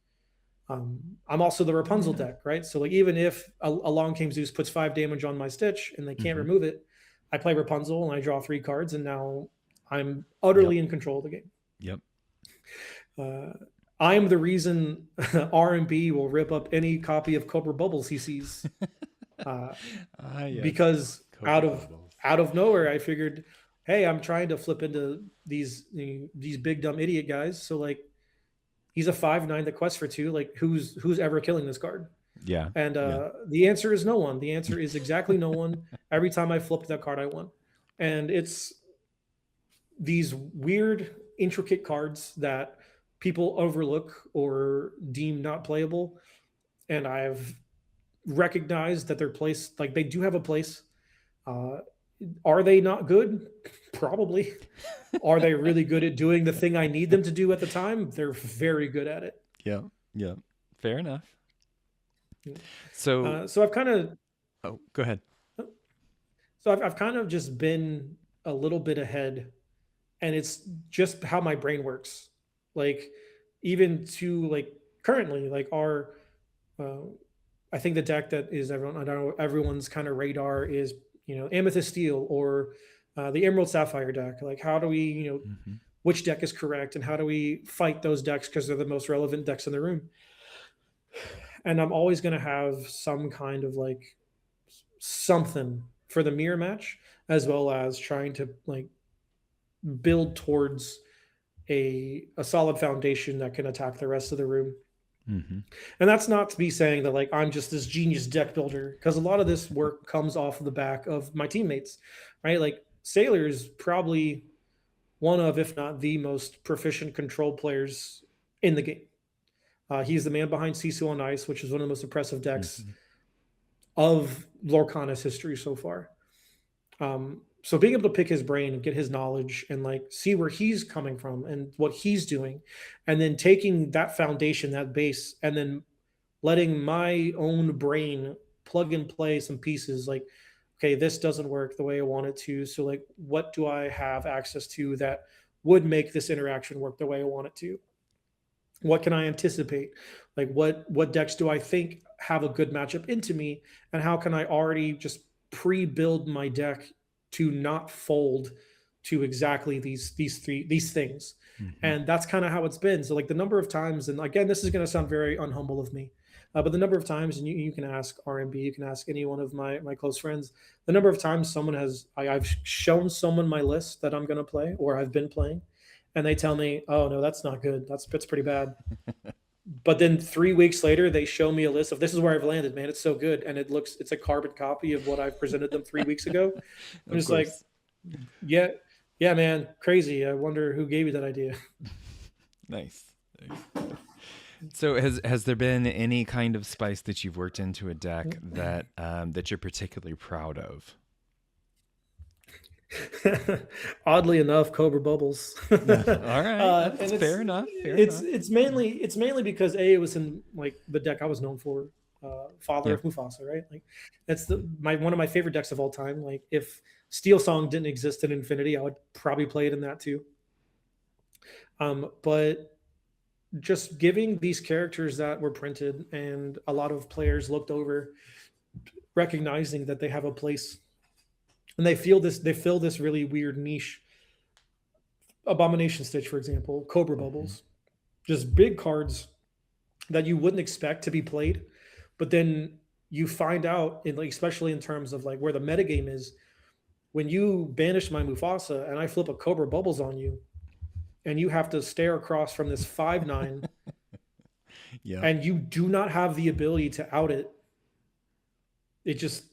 Speaker 2: I'm also the
Speaker 1: Oh
Speaker 2: Rapunzel
Speaker 1: yeah.
Speaker 2: deck, right? So like even if Along Came Zeus puts 5 damage on my Stitch and they can't
Speaker 1: Mm-hmm.
Speaker 2: remove it, I play Rapunzel and I draw 3 cards, and now I'm
Speaker 1: Yep.
Speaker 2: utterly in control of the game.
Speaker 1: Yep.
Speaker 2: Uh, I am the reason R&B will rip up any copy of Cobra Bubbles he sees, uh,
Speaker 1: Ah yes.
Speaker 2: because
Speaker 1: Cobra bubbles.
Speaker 2: out of nowhere I figured, hey, I'm trying to flip into these big dumb idiot guys. So like he's a 5/9 that quests for 2. Like who's ever killing this card?
Speaker 1: Yeah.
Speaker 2: And
Speaker 1: Yeah.
Speaker 2: the answer is no one. The answer is exactly no one. Every time I flipped that card, I won. And it's these weird, intricate cards that people overlook or deem not playable. And I've recognized that their place, like they do have a place. Uh, are they not good? Probably. Are they really good at doing the thing I need them to do at the time? They're very good at it.
Speaker 1: Yep. Yep. Fair enough. So,
Speaker 2: So I've kind of
Speaker 1: oh, go ahead.
Speaker 2: I've kind of just been a little bit ahead, and it's just how my brain works. Like even to like currently, like our uh, I think the deck that is I don't know everyone's kind of radar is Amethyst Steel or the Emerald Sapphire deck. Like how do we
Speaker 1: Mm-hmm.
Speaker 2: which deck is correct and how do we fight those decks because they're the most relevant decks in the room? And I'm always going to have some kind of like something for the mirror match. as well as trying to like build towards a solid foundation that can attack the rest of the room.
Speaker 1: Mm-hmm.
Speaker 2: And that's not to be saying that like I'm just this genius deck builder, because a lot of this work comes off of the back of my teammates, right? Like Sailor's probably one of, if not the most proficient control players in the game. He's the man behind Sisu on Ice, which is one of the most impressive decks
Speaker 1: Mm-hmm.
Speaker 2: of Lorcana's history so far. So being able to pick his brain and get his knowledge and like see where he's coming from and what he's doing, and then taking that foundation, that base, and then letting my own brain plug and play some pieces like, okay, this doesn't work the way I want it to. So like, what do I have access to that would make this interaction work the way I want it to? What can I anticipate? Like what decks do I think have a good matchup into me, and how can I already just pre-build my deck to not fold to exactly these things.
Speaker 1: Mm-hmm.
Speaker 2: And that's kind of how it's been. So like the number of times, and again, this is going to sound very unhumble of me, but the number of times, and you can ask RMB, you can ask any one of my close friends, the number of times I've shown someone my list that I'm going to play or I've been playing, and they tell me, "Oh no, that's not good. That's pretty bad." But then 3 weeks later, they show me a list of this is where I've landed, man. It's so good, and it's a carbon copy of what I've presented them 3 weeks ago. I'm
Speaker 1: Of
Speaker 2: just like,
Speaker 1: course.
Speaker 2: yeah, yeah, man, crazy. I wonder who gave you that idea.
Speaker 1: Nice. Nice. So has there been any kind of spice that you've worked into a deck that that you're particularly proud of?
Speaker 2: Oddly enough, Cobra Bubbles,
Speaker 1: All right,
Speaker 2: and
Speaker 1: that's fair enough. Fair
Speaker 2: it's
Speaker 1: enough.
Speaker 2: it's mainly because a it was in like the deck I was known for, Father
Speaker 1: Yep.
Speaker 2: of Mufasa, right? Like that's the my one of my favorite decks of all time. Like if Steel Song didn't exist in Infinity, I would probably play it in that too. But just giving these characters that were printed and a lot of players looked over, recognizing that they have a place and they fill this really weird niche. Abomination Stitch, for example, Cobra
Speaker 1: Mm-hmm.
Speaker 2: Bubbles, just big cards that you wouldn't expect to be played, but then you find out, in like, especially in terms of like where the metagame is, when you banish my Mufasa and I flip a Cobra Bubbles on you, and you have to stare across from this 5/9,
Speaker 1: Yep.
Speaker 2: and you do not have the ability to out it. It just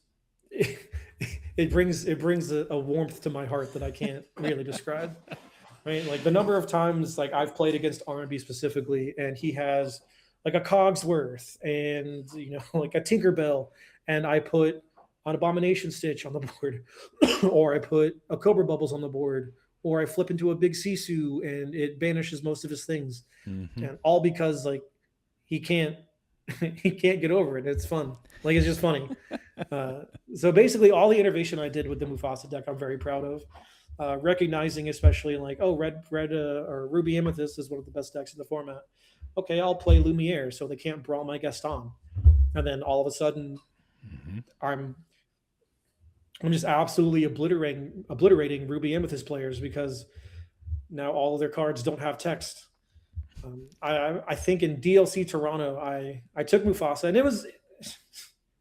Speaker 2: it brings a warmth to my heart that I can't really describe. Right? Like the number of times like I've played against R&B specifically, and he has like a Cogsworth and like a Tinkerbell, and I put an Abomination Stitch on the board, or I put a Cobra Bubbles on the board, or I flip into a big Sisu and it banishes most of his things,
Speaker 1: Mm-hmm.
Speaker 2: and all because like he can't he can't get over it. It's fun. Like it's just funny. So basically, all the innovation I did with the Mufasa deck, I'm very proud of. Recognizing, especially like, oh, red or Ruby Amethyst is one of the best decks in the format. Okay, I'll play Lumiere so they can't brawl my Gaston, and then all of a sudden,
Speaker 1: Mm-hmm.
Speaker 2: I'm I'm just absolutely obliterating Ruby Amethyst players because now all of their cards don't have text. I think in DLC Toronto, I took Mufasa, and it was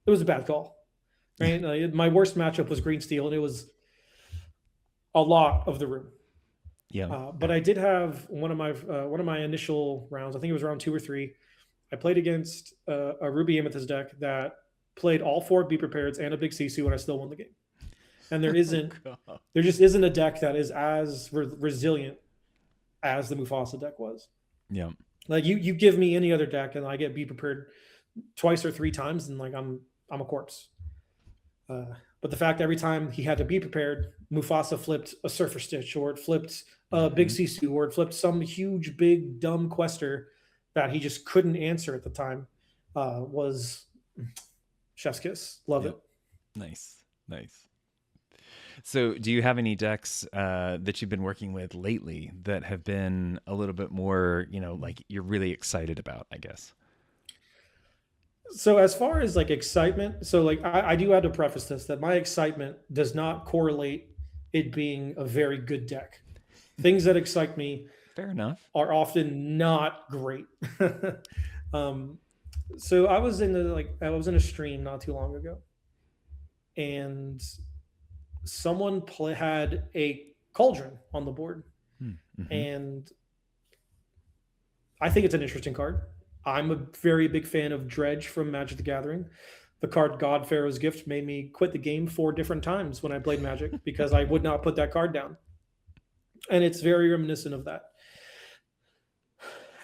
Speaker 2: a bad call. Right, my worst matchup was Green Steel, and it was a lot of the room.
Speaker 1: Yep.
Speaker 2: But I did have one of my initial rounds. I think it was round 2 or 3. I played against a Ruby Amethyst deck that played all 4 Be Prepareds and a big Sisu, and I still won the game. And
Speaker 1: Oh god.
Speaker 2: there just isn't a deck that is as resilient as the Mufasa deck was.
Speaker 1: Yep.
Speaker 2: Like you give me any other deck, and I get Be Prepared twice or 3 times, and like I'm a corpse. But the fact every time he had to be prepared, Mufasa flipped a Surfer Stitch, or it flipped a Big
Speaker 1: Mm-hmm.
Speaker 2: Sisu, or it flipped some huge, big, dumb quester that he just couldn't answer at the time, was chef's kiss. Love it.
Speaker 1: Yep. Nice. Nice. So, do you have any decks that you've been working with lately that have been a little bit more, like you're really excited about, I guess?
Speaker 2: So as far as like excitement, so like I do have to preface this that my excitement does not correlate it being a very good deck. Things that excite me
Speaker 1: Fair enough.
Speaker 2: are often not great. um, so I was in a stream not too long ago, and someone had a cauldron on the board,
Speaker 1: Mm-hmm.
Speaker 2: and I think it's an interesting card. I'm a very big fan of Dredge from Magic the Gathering. The card God Pharaoh's Gift made me quit the game 4 different times when I played Magic because I would not put that card down. And it's very reminiscent of that.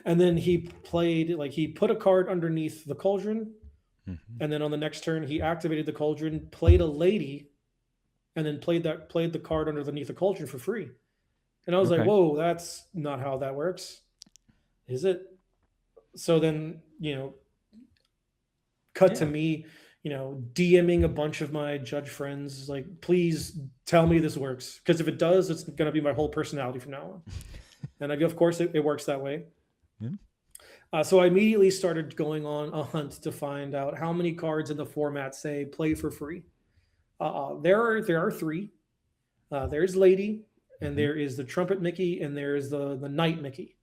Speaker 2: And then he put a card underneath the cauldron,
Speaker 1: Mm-hmm.
Speaker 2: and then on the next turn he activated the cauldron, played a lady, and then played the card underneath the cauldron for free. And I was like,
Speaker 1: Okay.
Speaker 2: whoa, that's not how that works, is it? So then, cut to
Speaker 1: Yeah.
Speaker 2: me, DMing a bunch of my judge friends, like, please tell me this works. Because if it does, it's going to be my whole personality from now on. And I go, of course, it works that way.
Speaker 1: Yeah.
Speaker 2: So I immediately started going on a hunt to find out how many cards in the format say play for free. There are three. There's Lady, and
Speaker 1: Mm-hmm.
Speaker 2: there is the Trumpet Mickey, and there's the Knight Mickey.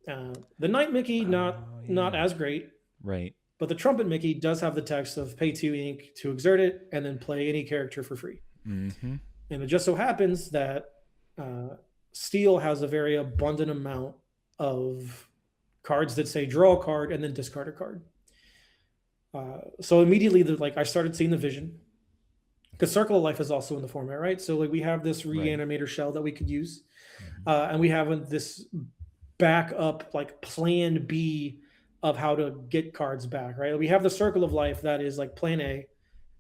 Speaker 2: The Knight Mickey
Speaker 1: Oh
Speaker 2: not
Speaker 1: yeah.
Speaker 2: as great,
Speaker 1: Right.
Speaker 2: but the Trumpet Mickey does have the text of pay 2 ink to exert it, and then play any character for free.
Speaker 1: Mm-hmm.
Speaker 2: And it just so happens that uh, Steel has a very abundant amount of cards that say draw a card and then discard a card. So immediately, I started seeing the vision, because Circle of Life is also in the format, right? So we have this
Speaker 1: Right.
Speaker 2: reanimator shell that we could use,
Speaker 1: Mm-hmm.
Speaker 2: and we have this backup plan B of how to get cards back, right? We have the Circle of Life that is like plan A,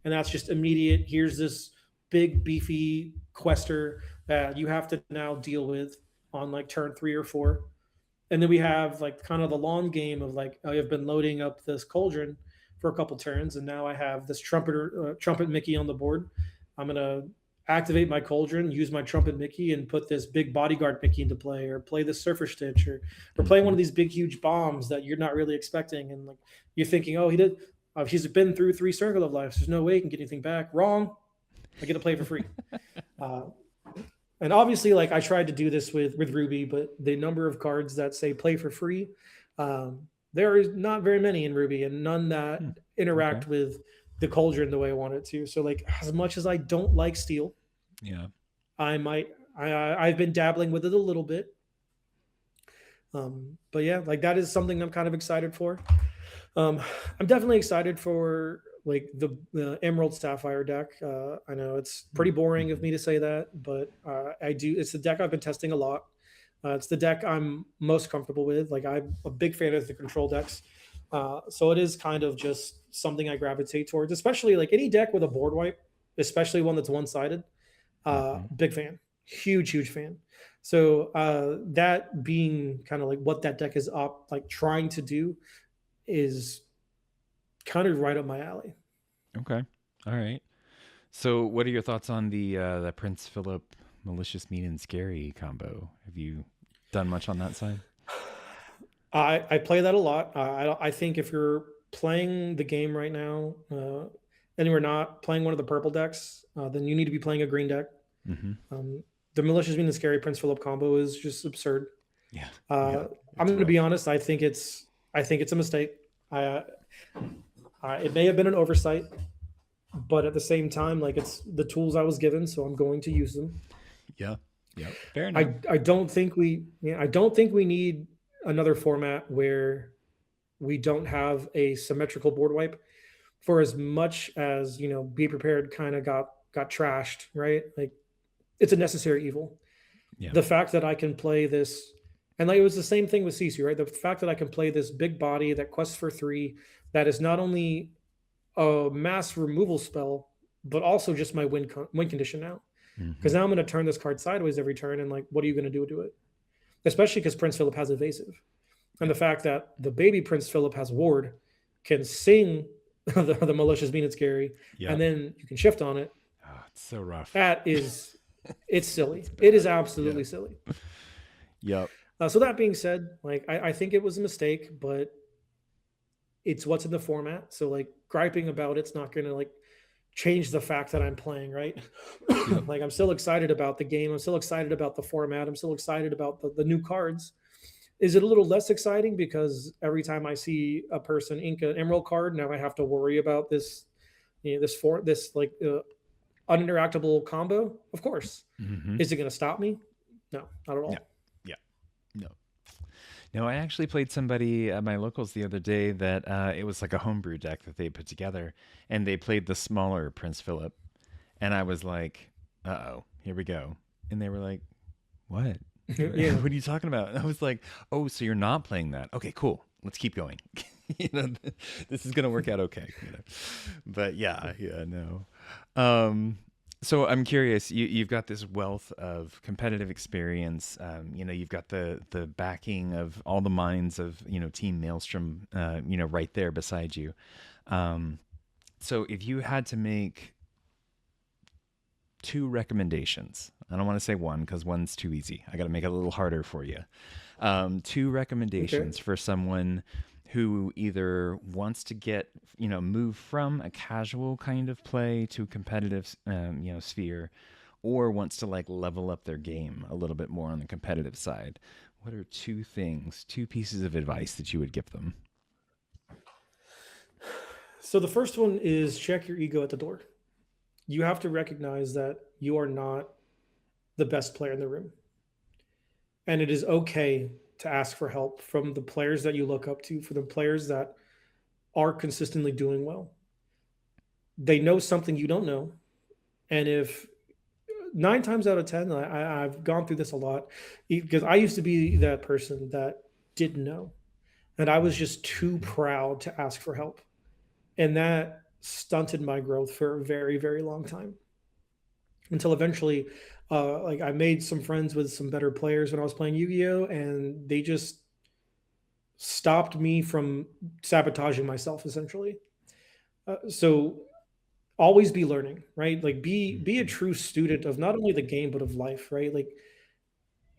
Speaker 2: and that's just immediate. Here's this big beefy quester that you have to now deal with on like turn 3 or 4. And then we have like kind of the long game of like, I have been loading up this cauldron for a couple turns, and now I have this trumpet Mickey on the board. I'm gonna activate my cauldron, use my trumpet Mickey, and put this big bodyguard Mickey into play, or play the Surfer Stitch, or play one
Speaker 1: Mm-hmm.
Speaker 2: of these big huge bombs that you're not really expecting, and like you're thinking, oh, he's been through 3 Circle of Life. There's no way he can get anything back. Wrong. I get to play for free. Uh, and obviously, like, I tried to do this with Ruby, but the number of cards that say play for free, there is not very many in Ruby, and none that
Speaker 1: Hmm. Okay.
Speaker 2: interact with the cauldron the way I want it to. So like, as much as I don't like Steel,
Speaker 1: Yeah.
Speaker 2: I've been dabbling with it a little bit. But yeah, like, that is something I'm kind of excited for. Um, I'm definitely excited for like the Emerald Sapphire deck. I know it's pretty boring of
Speaker 1: Mm-hmm.
Speaker 2: me to say that, but I do. It's the deck I've been testing a lot. It's the deck I'm most comfortable with. Like, I'm a big fan of the control decks, so it is kind of just something I gravitate towards, especially like any deck with a board wipe, especially one that's one sided.
Speaker 1: Mm-hmm.
Speaker 2: Big fan, huge fan. So that being kind of like what that deck is up like trying to do is kind of right up my alley.
Speaker 1: Okay. All right. So, what are your thoughts on the Prince Philip malicious, mean, and scary combo? Have you done much on that side?
Speaker 2: I play that a lot. I think if you're playing the game right now, and you're not playing one of the purple decks, then you need to be playing a green deck.
Speaker 1: Mm-hmm.
Speaker 2: Um, the malicious, mean, and scary Prince Philip combo is just absurd.
Speaker 1: Yeah. Yeah.
Speaker 2: Uh, I'm
Speaker 1: It's
Speaker 2: going to be
Speaker 1: rough.
Speaker 2: honest. I think it's a mistake. It may have been an oversight, but at the same time, like, it's the tools I was given, so I'm going to use them.
Speaker 1: Yeah. Yep. Fair enough.
Speaker 2: I don't think we need another format where we don't have a symmetrical board wipe. For as much as be prepared kind of got trashed, right? Like, it's a necessary evil.
Speaker 1: Yeah.
Speaker 2: The fact that I can play this, and like, it was the same thing with Sisu, right? The fact that I can play this big body that quests for 3, that is not only a mass removal spell, but also just my win condition now.
Speaker 1: Mm-hmm.
Speaker 2: Because now I'm going to turn this card sideways every turn, and like, what are you going to do to it? Especially because Prince Philip has evasive, and
Speaker 1: Yep.
Speaker 2: the fact that the baby Prince Philip has ward, can sing the malicious, mean, and scary, and
Speaker 1: Yep.
Speaker 2: then you can shift on it.
Speaker 1: Oh, it's so rough.
Speaker 2: That is, it's silly.
Speaker 1: It's
Speaker 2: It is
Speaker 1: bad. Yeah.
Speaker 2: absolutely silly.
Speaker 1: Yep.
Speaker 2: So that being said, like, I think it was a mistake, but it's what's in the format. So like, griping about it's not going to like change the fact that I'm playing, right?
Speaker 1: Yep.
Speaker 2: Like, I'm still excited about the game. I'm still excited about the format. I'm still excited about the new cards. Is it a little less exciting because every time I see a person ink an emerald card, now I have to worry about this, this for this like uninteractable combo? Of course.
Speaker 1: Mm-hmm.
Speaker 2: Is it going to stop me? No, not at
Speaker 1: Yeah.
Speaker 2: all.
Speaker 1: Yeah. No. No, I actually played somebody at my locals the other day that it was like a homebrew deck that they put together, and they played the smaller Prince Philip, and I was like, "Uh oh, here we go," and they were like, "What?
Speaker 2: Yeah.
Speaker 1: What are you talking about?" And I was like, "Oh, so you're not playing that? Okay, cool. Let's keep going. you know, this is gonna work out okay." But yeah, yeah, no. Um, so I'm curious. You've got this wealth of competitive experience. You've got the backing of all the minds of Team Maelstrom. Right there beside you. Um, so if you had to make two recommendations, I don't want to say one because one's too easy. I got to make it a little harder for you. Two
Speaker 2: Okay.
Speaker 1: recommendations for someone who either wants to move from a casual kind of play to a competitive, sphere, or wants to like level up their game a little bit more on the competitive side. What are two pieces of advice that you would give them?
Speaker 2: So the first one is check your ego at the door. You have to recognize that you are not the best player in the room. And it is okay to ask for help from the players that you look up to, for the players that are consistently doing well. They know something you don't know. And if 9 times out of 10, I've gone through this a lot because I used to be that person that didn't know. And I was just too
Speaker 1: Mm-hmm.
Speaker 2: proud to ask for help. And that stunted my growth for a very, very long time until eventually, like I made some friends with some better players when I was playing Yu-Gi-Oh, and they just stopped me from sabotaging myself essentially. So always be learning, right? Like be a
Speaker 1: Mm-hmm.
Speaker 2: true student of not only the game but of life, right? Like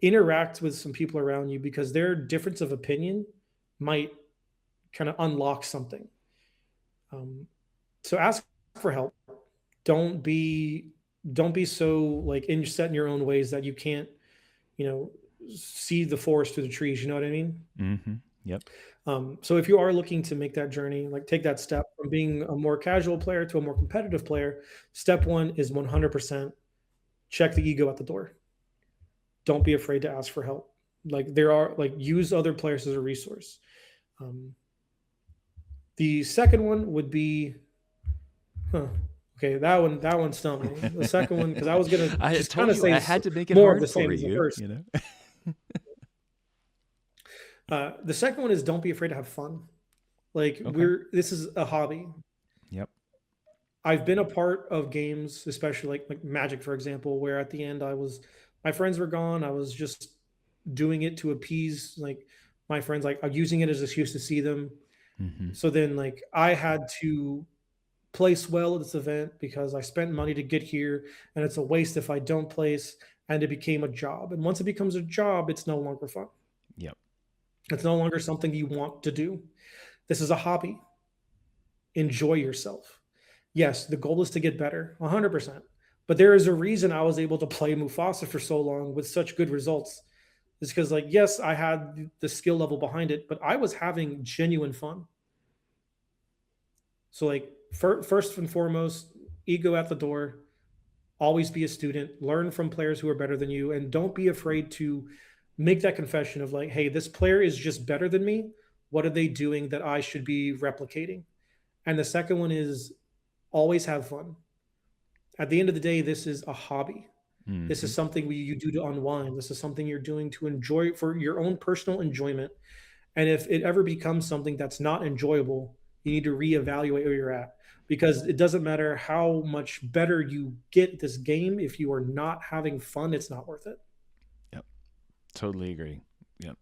Speaker 2: interact with some people around you because their difference of opinion might kind of unlock something. Um, so ask for help. Don't be don't be so like in set in your own ways that you can't, you know, see the forest through the trees. You know what I mean?
Speaker 1: Mm-hmm. Yep.
Speaker 2: So if you are looking to make that journey, like take that step from being a more casual player to a more competitive player, step one is 100% check the ego at the door. Don't be afraid to ask for help. Like there are like use other players as a resource. Um, the second one would be, huh, okay, that one stumped me. The second one because I was gonna
Speaker 1: I
Speaker 2: just kind
Speaker 1: told
Speaker 2: of
Speaker 1: you
Speaker 2: say
Speaker 1: I had to make it
Speaker 2: more of
Speaker 1: hard
Speaker 2: the same
Speaker 1: for
Speaker 2: as the
Speaker 1: you.
Speaker 2: first. The second one is don't be afraid to have fun. Like
Speaker 1: Okay.
Speaker 2: this is a hobby.
Speaker 1: Yep.
Speaker 2: I've been a part of games, especially like Magic, for example, where at the end my friends were gone. I was just doing it to appease like my friends. Like I'm using it as an excuse to see them.
Speaker 1: Mm-hmm.
Speaker 2: So then like I had to place well at this event because I spent money to get here, and it's a waste if I don't place. And it became a job. And once it becomes a job, it's no longer fun.
Speaker 1: Yep.
Speaker 2: It's no longer something you want to do. This is a hobby. Enjoy yourself. Yes, the goal is to get better, 100%. But there is a reason I was able to play Mufasa for so long with such good results. It's because, like, yes, I had the skill level behind it, but I was having genuine fun. So, like, first and foremost, ego at the door. Always be a student. Learn from players who are better than you, and don't be afraid to make that confession of like, "Hey, this player is just better than me. What are they doing that I should be replicating?" And the second one is always have fun. At the end of the day, this is a hobby. This
Speaker 1: Mm-hmm.
Speaker 2: is something you do to unwind. This is something you're doing to enjoy for your own personal enjoyment. And if it ever becomes something that's not enjoyable, you need to reevaluate where you're at because it doesn't matter how much better you get this game. If you are not having fun, it's not worth it.
Speaker 1: Yep. Totally agree. Yep.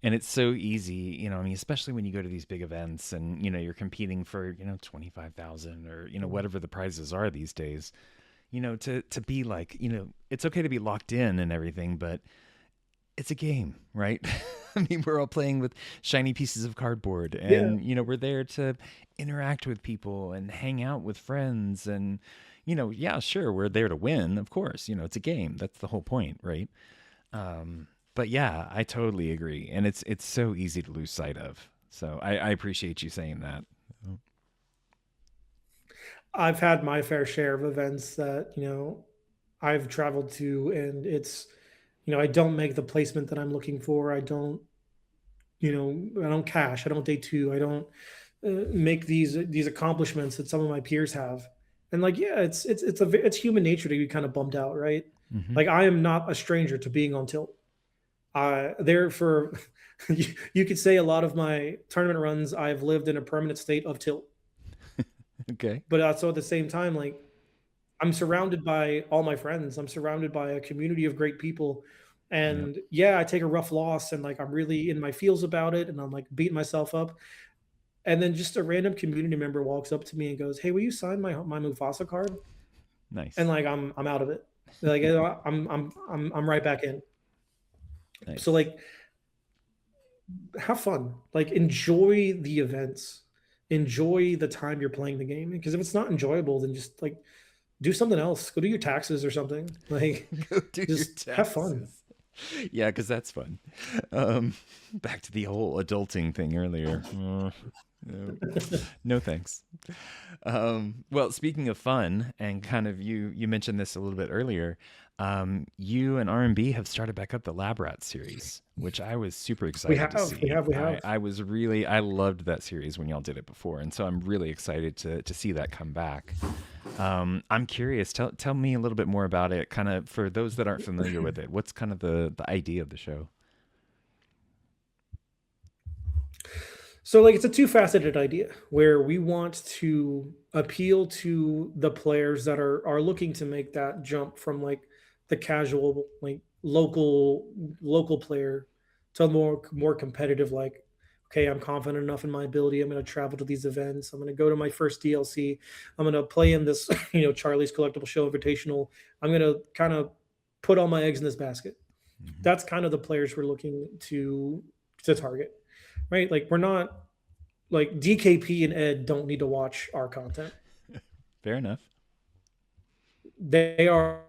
Speaker 1: And it's so easy, I mean, especially when you go to these big events and, you're competing for, 25,000 or,
Speaker 2: Mm.
Speaker 1: whatever the prizes are these days, to be like, it's okay to be locked in and everything, but it's a game, right? I mean, we're all playing with shiny pieces of cardboard
Speaker 2: Yeah.
Speaker 1: and, we're there to interact with people and hang out with friends and, yeah, sure, we're there to win, of course, it's a game. That's the whole point, right? But yeah, I totally agree, and it's so easy to lose sight of. So I appreciate you saying that.
Speaker 2: I've had my fair share of events that, I've traveled to, and it's, I don't make the placement that I'm looking for. I don't cash. I don't day two. I don't make these accomplishments that some of my peers have. And like, yeah, it's human nature to be kind of bummed out, right?
Speaker 1: Hmm.
Speaker 2: Like, I am not a stranger to being on tilt. There for you could say a lot of my tournament runs, I've lived in a permanent state of tilt.
Speaker 1: Okay.
Speaker 2: But also at the same time, like, I'm surrounded by all my friends. I'm surrounded by a community of great people.
Speaker 1: Yep.
Speaker 2: And yeah, I take a rough loss and like I'm really in my feels about it and I'm like beating myself up. And then just a random community member walks up to me and goes, "Hey, will you sign my Mufasa card?" And
Speaker 1: Nice.
Speaker 2: like I'm out of it. Like I'm right back in. So
Speaker 1: Nice.
Speaker 2: like have fun. Like enjoy the events. Enjoy the time you're playing the game. Because if it's not enjoyable, then just like do something else. Go do your taxes or something. Like
Speaker 1: Go do your
Speaker 2: just have fun.
Speaker 1: taxes. Yeah, because that's fun. Back to the whole adulting thing earlier. No, no thanks. Well, speaking of fun, and kind of you mentioned this a little bit earlier. You and R&B have started back up the Lab Rat series, which I was super
Speaker 2: We
Speaker 1: excited to
Speaker 2: have, we
Speaker 1: see.
Speaker 2: have, we
Speaker 1: I,
Speaker 2: have.
Speaker 1: I was really I loved that series when y'all did it before, and so I'm really excited to see that come back. I'm curious. Tell me a little bit more about it. Kind of for those that aren't familiar with it. What's kind of the idea of the show?
Speaker 2: So like it's a two-faceted idea where we want to appeal to the players that are looking to make that jump from like the casual like local player to a more competitive like okay, I'm confident enough in my ability. I'm going to travel to these events. I'm going to go to my first DLC. I'm going to play in this, Charlie's Collectible Show Invitational. I'm going to kind of put all my eggs in this basket.
Speaker 1: Hmm.
Speaker 2: That's kind of the players we're looking to target, right? Like we're not like DKP and Ed don't need to watch our content.
Speaker 1: Fair enough.
Speaker 2: They are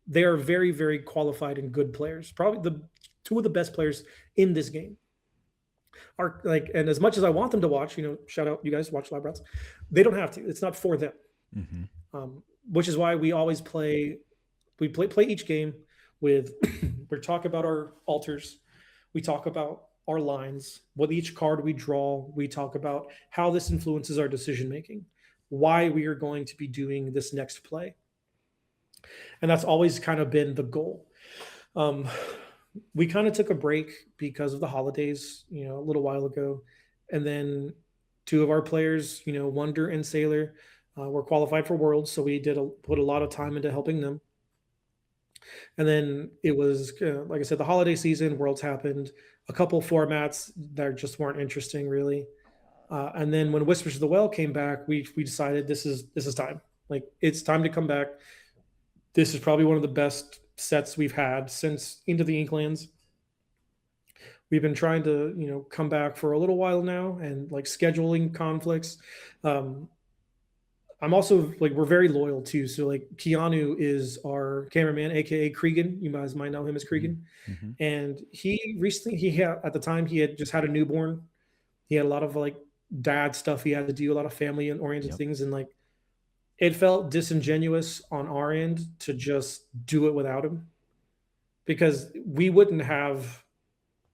Speaker 2: they are very very qualified and good players. Probably the two of the best players in this game. Are like, and as much as I want them to watch, shout out you guys watch Lab Rats. They don't have to. It's not for them.
Speaker 1: Hmm.
Speaker 2: Which is why we always play. We play each game with we talk about our alters, we talk about our lines, what each card we draw, we talk about how this influences our decision making, why we are going to be doing this next play, and that's always kind of been the goal. Um, we kind of took a break because of the holidays, a little while ago, and then two of our players, Wonder and Sailor, were qualified for Worlds, so we put a lot of time into helping them. And then it was, like I said, the holiday season, Worlds happened, a couple formats that just weren't interesting really. And then when Whispers of the Well came back, we decided this is time. Like it's time to come back. This is probably one of the best sets we've had since Into the Inklands. We've been trying to come back for a little while now, and like scheduling conflicts. Um, I'm also like we're very loyal too. So like Keanu is our cameraman, aka Cregan. You guys might know him as
Speaker 1: Hmm.
Speaker 2: Cregan.
Speaker 1: Hmm.
Speaker 2: And he had at the time he had just had a newborn. He had a lot of like dad stuff he had to do, a lot of family and oriented
Speaker 1: Yep.
Speaker 2: things, and like it felt disingenuous on our end to just do it without him because we wouldn't have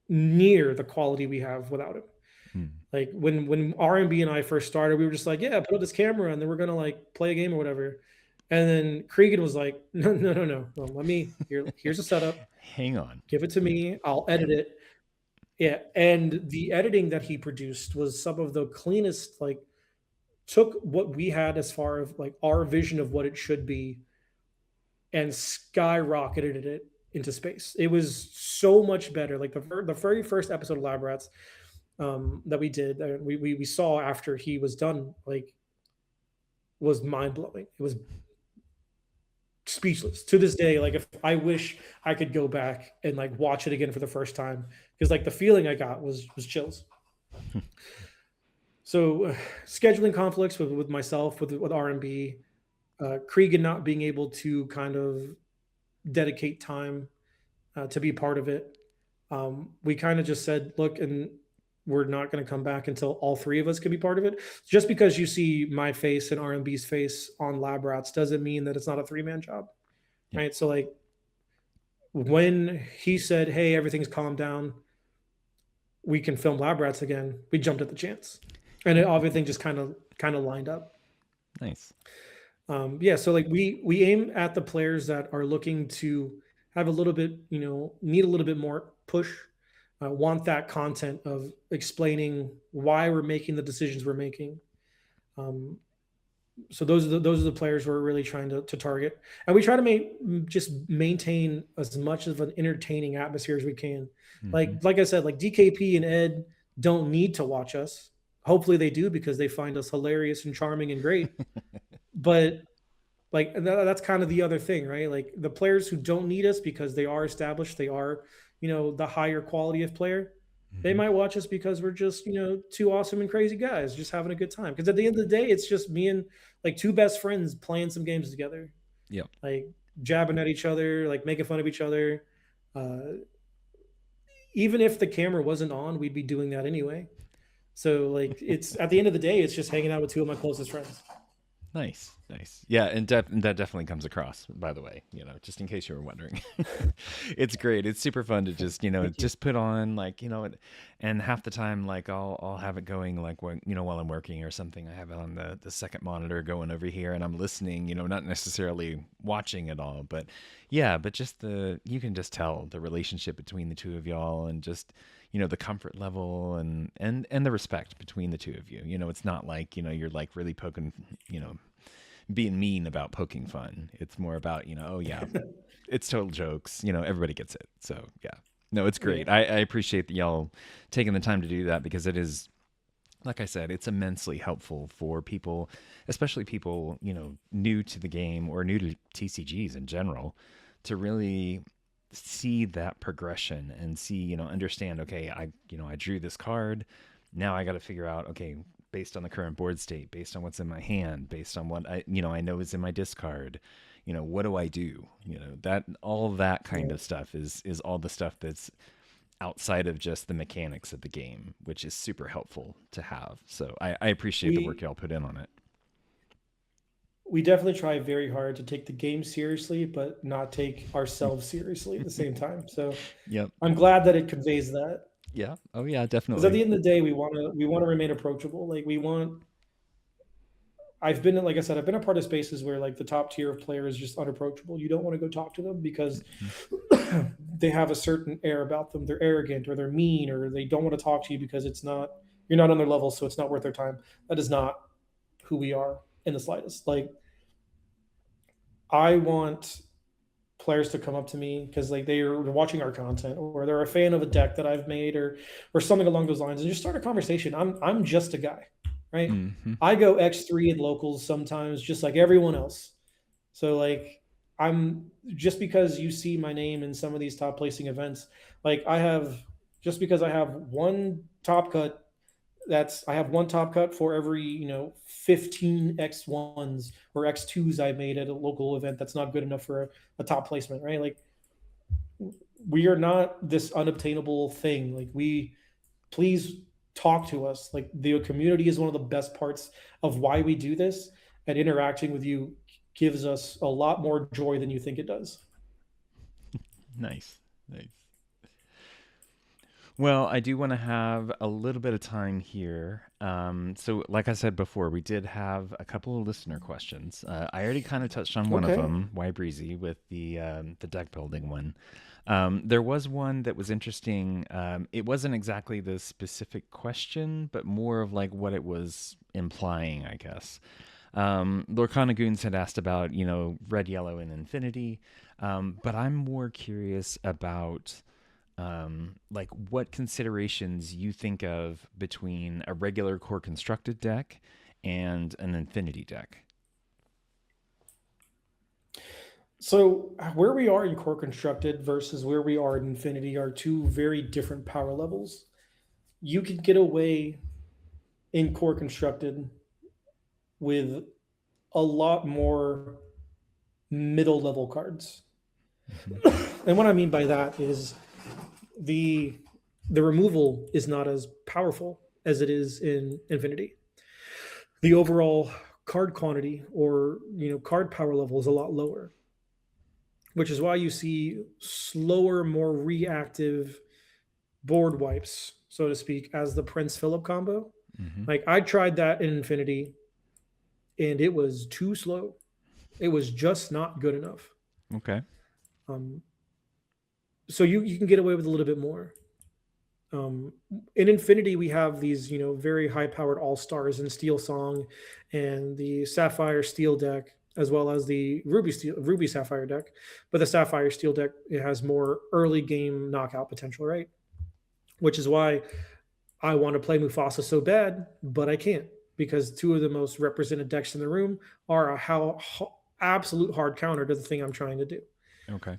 Speaker 2: near the quality we have without him.
Speaker 1: Mm.
Speaker 2: Like when R&B and I first started, we were just like, yeah, put up this camera and then we're gonna like play a game or whatever. And then Cregan was like, no, no, no, no. Well, here's a setup.
Speaker 1: Hang on.
Speaker 2: Give it to me. I'll edit it. Yeah. And the editing that he produced was some of the cleanest, like took what we had as far as like our vision of what it should be and skyrocketed it into space. It was so much better. Like the very first episode of Lab Rats that we did, we saw after he was done, like was mind blowing. It was speechless to this day. Like if I wish I could go back and like watch it again for the first time because like the feeling I got was chills. So scheduling conflicts with myself with R&B, Cregan not being able to kind of dedicate time to be part of it. We kind of just said, look, and we're not going to come back until all three of us can be part of it. Just because you see my face and RMB's face on Lab Rats doesn't mean that it's not a three-man job,
Speaker 1: Yep.
Speaker 2: right? So like when he said, "Hey, everything's calmed down, we can film Lab Rats again," we jumped at the chance, and everything just kind of lined up.
Speaker 1: Nice.
Speaker 2: Yeah, so like we aim at the players that are looking to have a little bit, need a little bit more push, want that content of explaining why we're making the decisions we're making. Um, so those are the players we're really trying to target, and we try to just maintain as much of an entertaining atmosphere as we can.
Speaker 1: Hmm.
Speaker 2: Like I said, like DKP and Ed don't need to watch us. Hopefully they do because they find us hilarious and charming and great. But like that's kind of the other thing, right? Like the players who don't need us because they are established, they are, the higher quality of player. They
Speaker 1: Hmm.
Speaker 2: might watch us because we're just, two awesome and crazy guys just having a good time. Because at the end of the day, it's just me and like two best friends playing some games together,
Speaker 1: Yep.
Speaker 2: like jabbing at each other, like making fun of each other. Uh, Even if the camera wasn't on, we'd be doing that anyway. So like it's at the end of the day, it's just hanging out with two of my closest friends.
Speaker 1: Nice, nice. Yeah, and that definitely comes across, by the way, just in case you were wondering. It's great. It's super fun to just,
Speaker 2: Thank you.
Speaker 1: just put on like, and half the time like I'll have it going like when, while I'm working or something. I have it on the second monitor going over here and I'm listening, not necessarily watching it all, but yeah, but just you can just tell the relationship between the two of y'all and just the comfort level and the respect between the two of you. It's not like you're like really poking, being mean about poking fun. It's more about oh yeah, it's total jokes. Everybody gets it. So yeah, no, it's
Speaker 2: Yeah.
Speaker 1: great. I appreciate that y'all taking the time to do that because it is, like I said, it's immensely helpful for people, especially people new to the game or new to TCGs in general, to really see that progression and see understand, okay, I drew this card, now I got to figure out, okay, based on the current board state, based on what's in my hand, based on what I know is in my discard, what do I do, that all that kind
Speaker 2: Yeah.
Speaker 1: of stuff is all the stuff that's outside of just the mechanics of the game, which is super helpful to have. So I appreciate the work
Speaker 2: We
Speaker 1: y'all put in on it.
Speaker 2: we definitely try very hard to take the game seriously, but not take ourselves seriously at the same time. So
Speaker 1: Yep.
Speaker 2: I'm glad that it conveys that.
Speaker 1: Yeah. Oh yeah,
Speaker 2: Because at
Speaker 1: definitely.
Speaker 2: the end of the day, we want to remain approachable. Like we want. I've been like I said, I've been a part of spaces where like the top tier of player is just unapproachable. You don't want to go talk to them because
Speaker 1: Mhm.
Speaker 2: they have a certain air about them. They're arrogant or they're mean or they don't want to talk to you because you're not on their level, so it's not worth their time. That is not who we are in the slightest. Like I want players to come up to me because like they're watching our content or they're a fan of a deck that I've made or something along those lines and just start a conversation. I'm just a guy, right?
Speaker 1: Mhm.
Speaker 2: I go X3 in locals sometimes just like everyone else. So like I'm just because you see my name in some of these top placing events, like I have just because I have one top cut that's I have one top cut for every 15 X1s or X2s I made at a local event that's not good enough for a top placement, right? Like we are not this unobtainable thing. Like we please talk to us. Like the community is one of the best parts of why we do this, and interacting with you gives us a lot more joy than you think it does.
Speaker 1: Nice. Nice. Well, I do want to have a little bit of time here. So, like I said before, we did have a couple of listener questions. I already kind of touched on one of
Speaker 2: Okay.
Speaker 1: them, Why Breezy, with the deck building one. There was one that was interesting. It wasn't exactly the specific question, but more of like what it was implying, I guess. Lorcana Goons had asked about, red, yellow, and infinity. But I'm more curious about like what considerations you think of between a regular core constructed deck and an infinity deck.
Speaker 2: So where we are in core constructed versus where we are in infinity are two very different power levels. You could get away in core constructed with a lot more middle level cards.
Speaker 1: Hmm.
Speaker 2: And what I mean by that is the the removal is not as powerful as it is in Infinity. The overall card quantity or card power level is a lot lower, which is why you see slower, more reactive board wipes, so to speak, as the Prince Philip combo.
Speaker 1: Mm-hmm.
Speaker 2: Like I tried that in Infinity, and it was too slow. It was just not good enough.
Speaker 1: Okay.
Speaker 2: Um, so you can get away with a little bit more. Um, in Infinity, we have these very high powered all stars in Steel Song, and the Sapphire Steel deck, as well as the Ruby Sapphire deck. But the Sapphire Steel deck, it has more early game knockout potential, right? Which is why I want to play Mufasa so bad, but I can't, because two of the most represented decks in the room are a absolute hard counter to the thing I'm trying to do.
Speaker 1: Okay.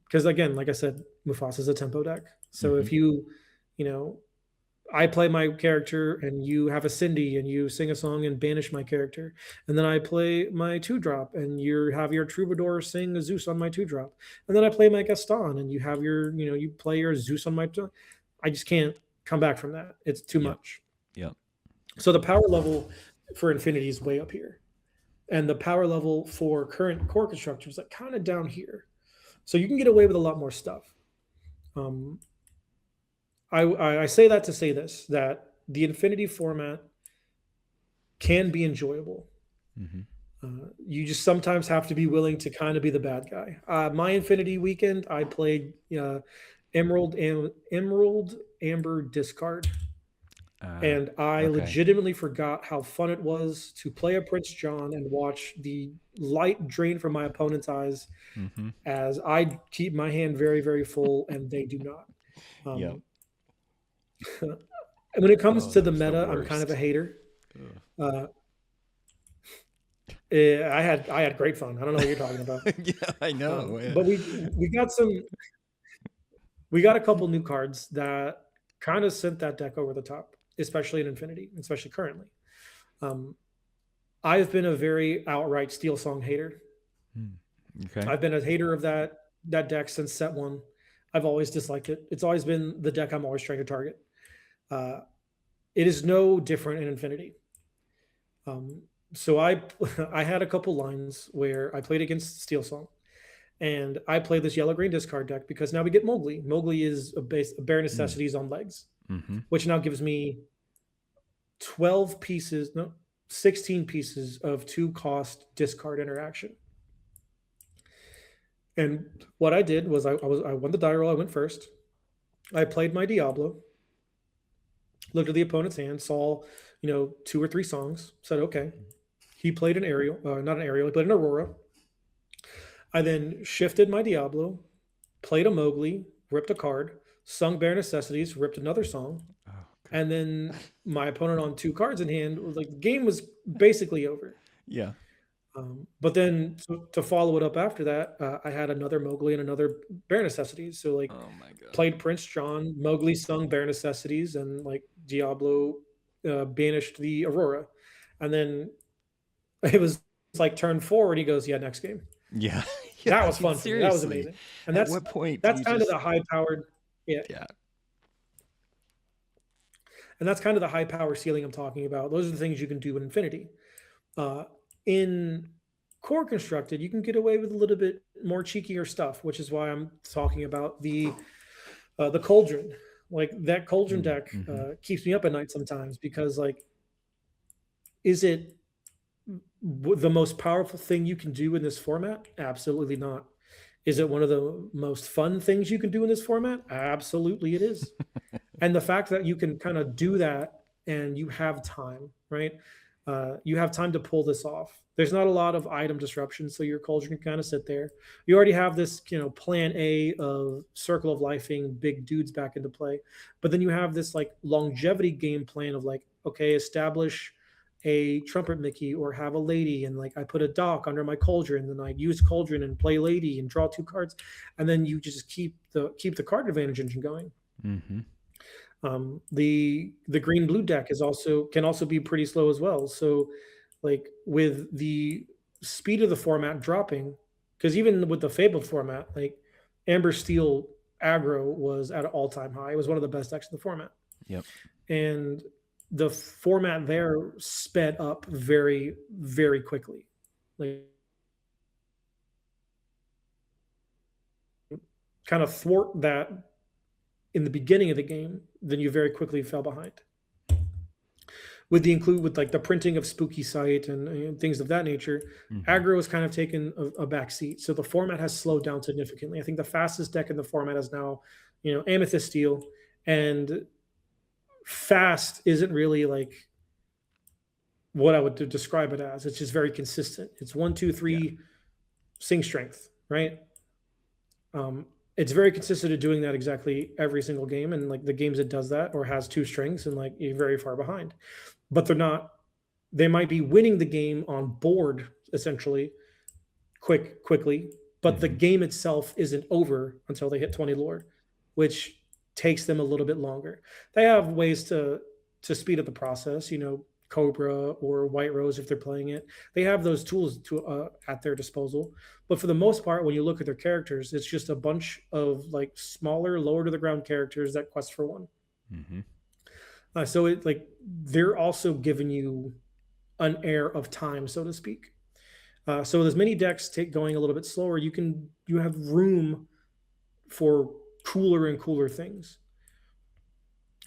Speaker 2: Because again, like I said, Mufasa's a tempo deck. So
Speaker 1: Mm-hmm.
Speaker 2: if you know, I play my character and you have a Cindy and you sing a song and banish my character, and then I play my 2-drop and you have your Troubadour sing a Zeus on my 2-drop, and then I play my Gaston and you have you play your Zeus on my. I just can't come back from that. It's too
Speaker 1: Yep.
Speaker 2: much.
Speaker 1: Yep.
Speaker 2: So the power level for Infinity is way up here, and the power level for current core constructors is like kind of down here. So you can get away with a lot more stuff. Um, I say that to say this, that the Infinity format can be enjoyable.
Speaker 1: Mm-hmm.
Speaker 2: You just sometimes have to be willing to kind of be the bad guy. My Infinity weekend, I played Emerald Amber Discard, and I
Speaker 1: Okay.
Speaker 2: legitimately forgot how fun it was to play a Prince John and watch the light drain from my opponent's eyes
Speaker 1: Mm-hmm.
Speaker 2: as I keep my hand very, very full and they do not.
Speaker 1: Yep.
Speaker 2: Um, and when it comes
Speaker 1: Oh,
Speaker 2: to the
Speaker 1: those are the
Speaker 2: meta, I'm kind of a
Speaker 1: worst.
Speaker 2: hater.
Speaker 1: Ugh.
Speaker 2: Uh, I had great fun. I don't know what you're talking about.
Speaker 1: Yeah, I know. Yeah.
Speaker 2: But we got a couple new cards that kind of sent that deck over the top, especially in Infinity, especially currently. Um, I've been a very outright Steel Song hater.
Speaker 1: Hmm. Okay.
Speaker 2: I've been a hater of that deck since set one. I've always disliked it. It's always been the deck I'm always trying to target. Uh, it is no different in Infinity. So I I had a couple lines where I played against Steel Song, and I played this yellow green discard deck because now we get Mowgli. Mowgli is a bare
Speaker 1: Mm.
Speaker 2: necessities on legs,
Speaker 1: Mm-hmm.
Speaker 2: which now gives me 12 pieces, no, 16 pieces of 2 cost discard interaction. And what I did was I won the die roll. I went first. I played my Diablo, looked at the opponent's hand, saw 2 or 3 songs, said okay. He played an aerial, not an aerial, he played an Aurora. I then shifted my Diablo, played a Mowgli, ripped a card, sung Bare Necessities, ripped another song,
Speaker 1: Oh, God.
Speaker 2: and then my opponent on 2 cards in hand, like the game was basically over.
Speaker 1: Yeah.
Speaker 2: But then to follow it up after that, I had another Mowgli and another Bare Necessities. So like
Speaker 1: Oh my God.
Speaker 2: played Prince John, Mowgli sung Bare Necessities, and like Diablo banished the Aurora, and then it was like turn forward. He goes, "Yeah, next game."
Speaker 1: Yeah. Yeah.
Speaker 2: That
Speaker 1: I
Speaker 2: was
Speaker 1: mean,
Speaker 2: fun for me. That was
Speaker 1: seriously.
Speaker 2: amazing, and
Speaker 1: At
Speaker 2: that's
Speaker 1: what point do
Speaker 2: that's
Speaker 1: you
Speaker 2: kind of
Speaker 1: just?
Speaker 2: the high powered, yeah,
Speaker 1: Yeah.
Speaker 2: and that's kind of the high power ceiling I'm talking about. Those are the things you can do in Infinity. Uh, in core constructed, you can get away with a little bit more cheekier stuff, which is why I'm talking about the cauldron. Like that cauldron deck
Speaker 1: Mm-hmm.
Speaker 2: keeps me up at night sometimes because like, is it the most powerful thing you can do in this format? Absolutely not. Is it one of the most fun things you can do in this format? Absolutely, it is. And the fact that you can kind of do that and you have time, right? You have time to pull this off. There's not a lot of item disruption, so your cauldron can kind of sit there. You already have this, plan A of Circle of Lifing big dudes back into play, but then you have this like longevity game plan of like, okay, establish a trumpet Mickey or have a lady, and like I put a dock under my cauldron, and I use cauldron and play lady and draw 2 cards, and then you just keep the card advantage engine going.
Speaker 1: Mm-hmm.
Speaker 2: The green blue deck is also can also be pretty slow as well. So, like with the speed of the format dropping, because even with the Fabled format, like Amber Steel aggro was at an all-time high. It was one of the best decks in the format,
Speaker 1: Yep.
Speaker 2: and the format there sped up very, very quickly. Like, kind of thwart that in the beginning of the game, then you very quickly fell behind. With like the printing of Spooky Sight and things of that nature, aggro has kind of taken a back seat. So the format has slowed down significantly. I think the fastest deck in the format is now, Amethyst Steel, and fast isn't really like what I would describe it as. It's just very consistent. It's 1, 2, 3, sing strength, right? It's very consistent at doing that exactly every single game, and like the games it does that or has 2 strings, and like you're very far behind. But they're not. They might be winning the game on board essentially, quickly, but the game itself isn't over until they hit 20 lore, which takes them a little bit longer. They have ways to speed up the process, Cobra or White Rose if they're playing it. They have those tools at their disposal. But for the most part, when you look at their characters, it's just a bunch of like smaller, lower to the ground characters that quest for one. So it like they're also giving you an air of time, so to speak. So with as many decks going a little bit slower, you have room for cooler and cooler things.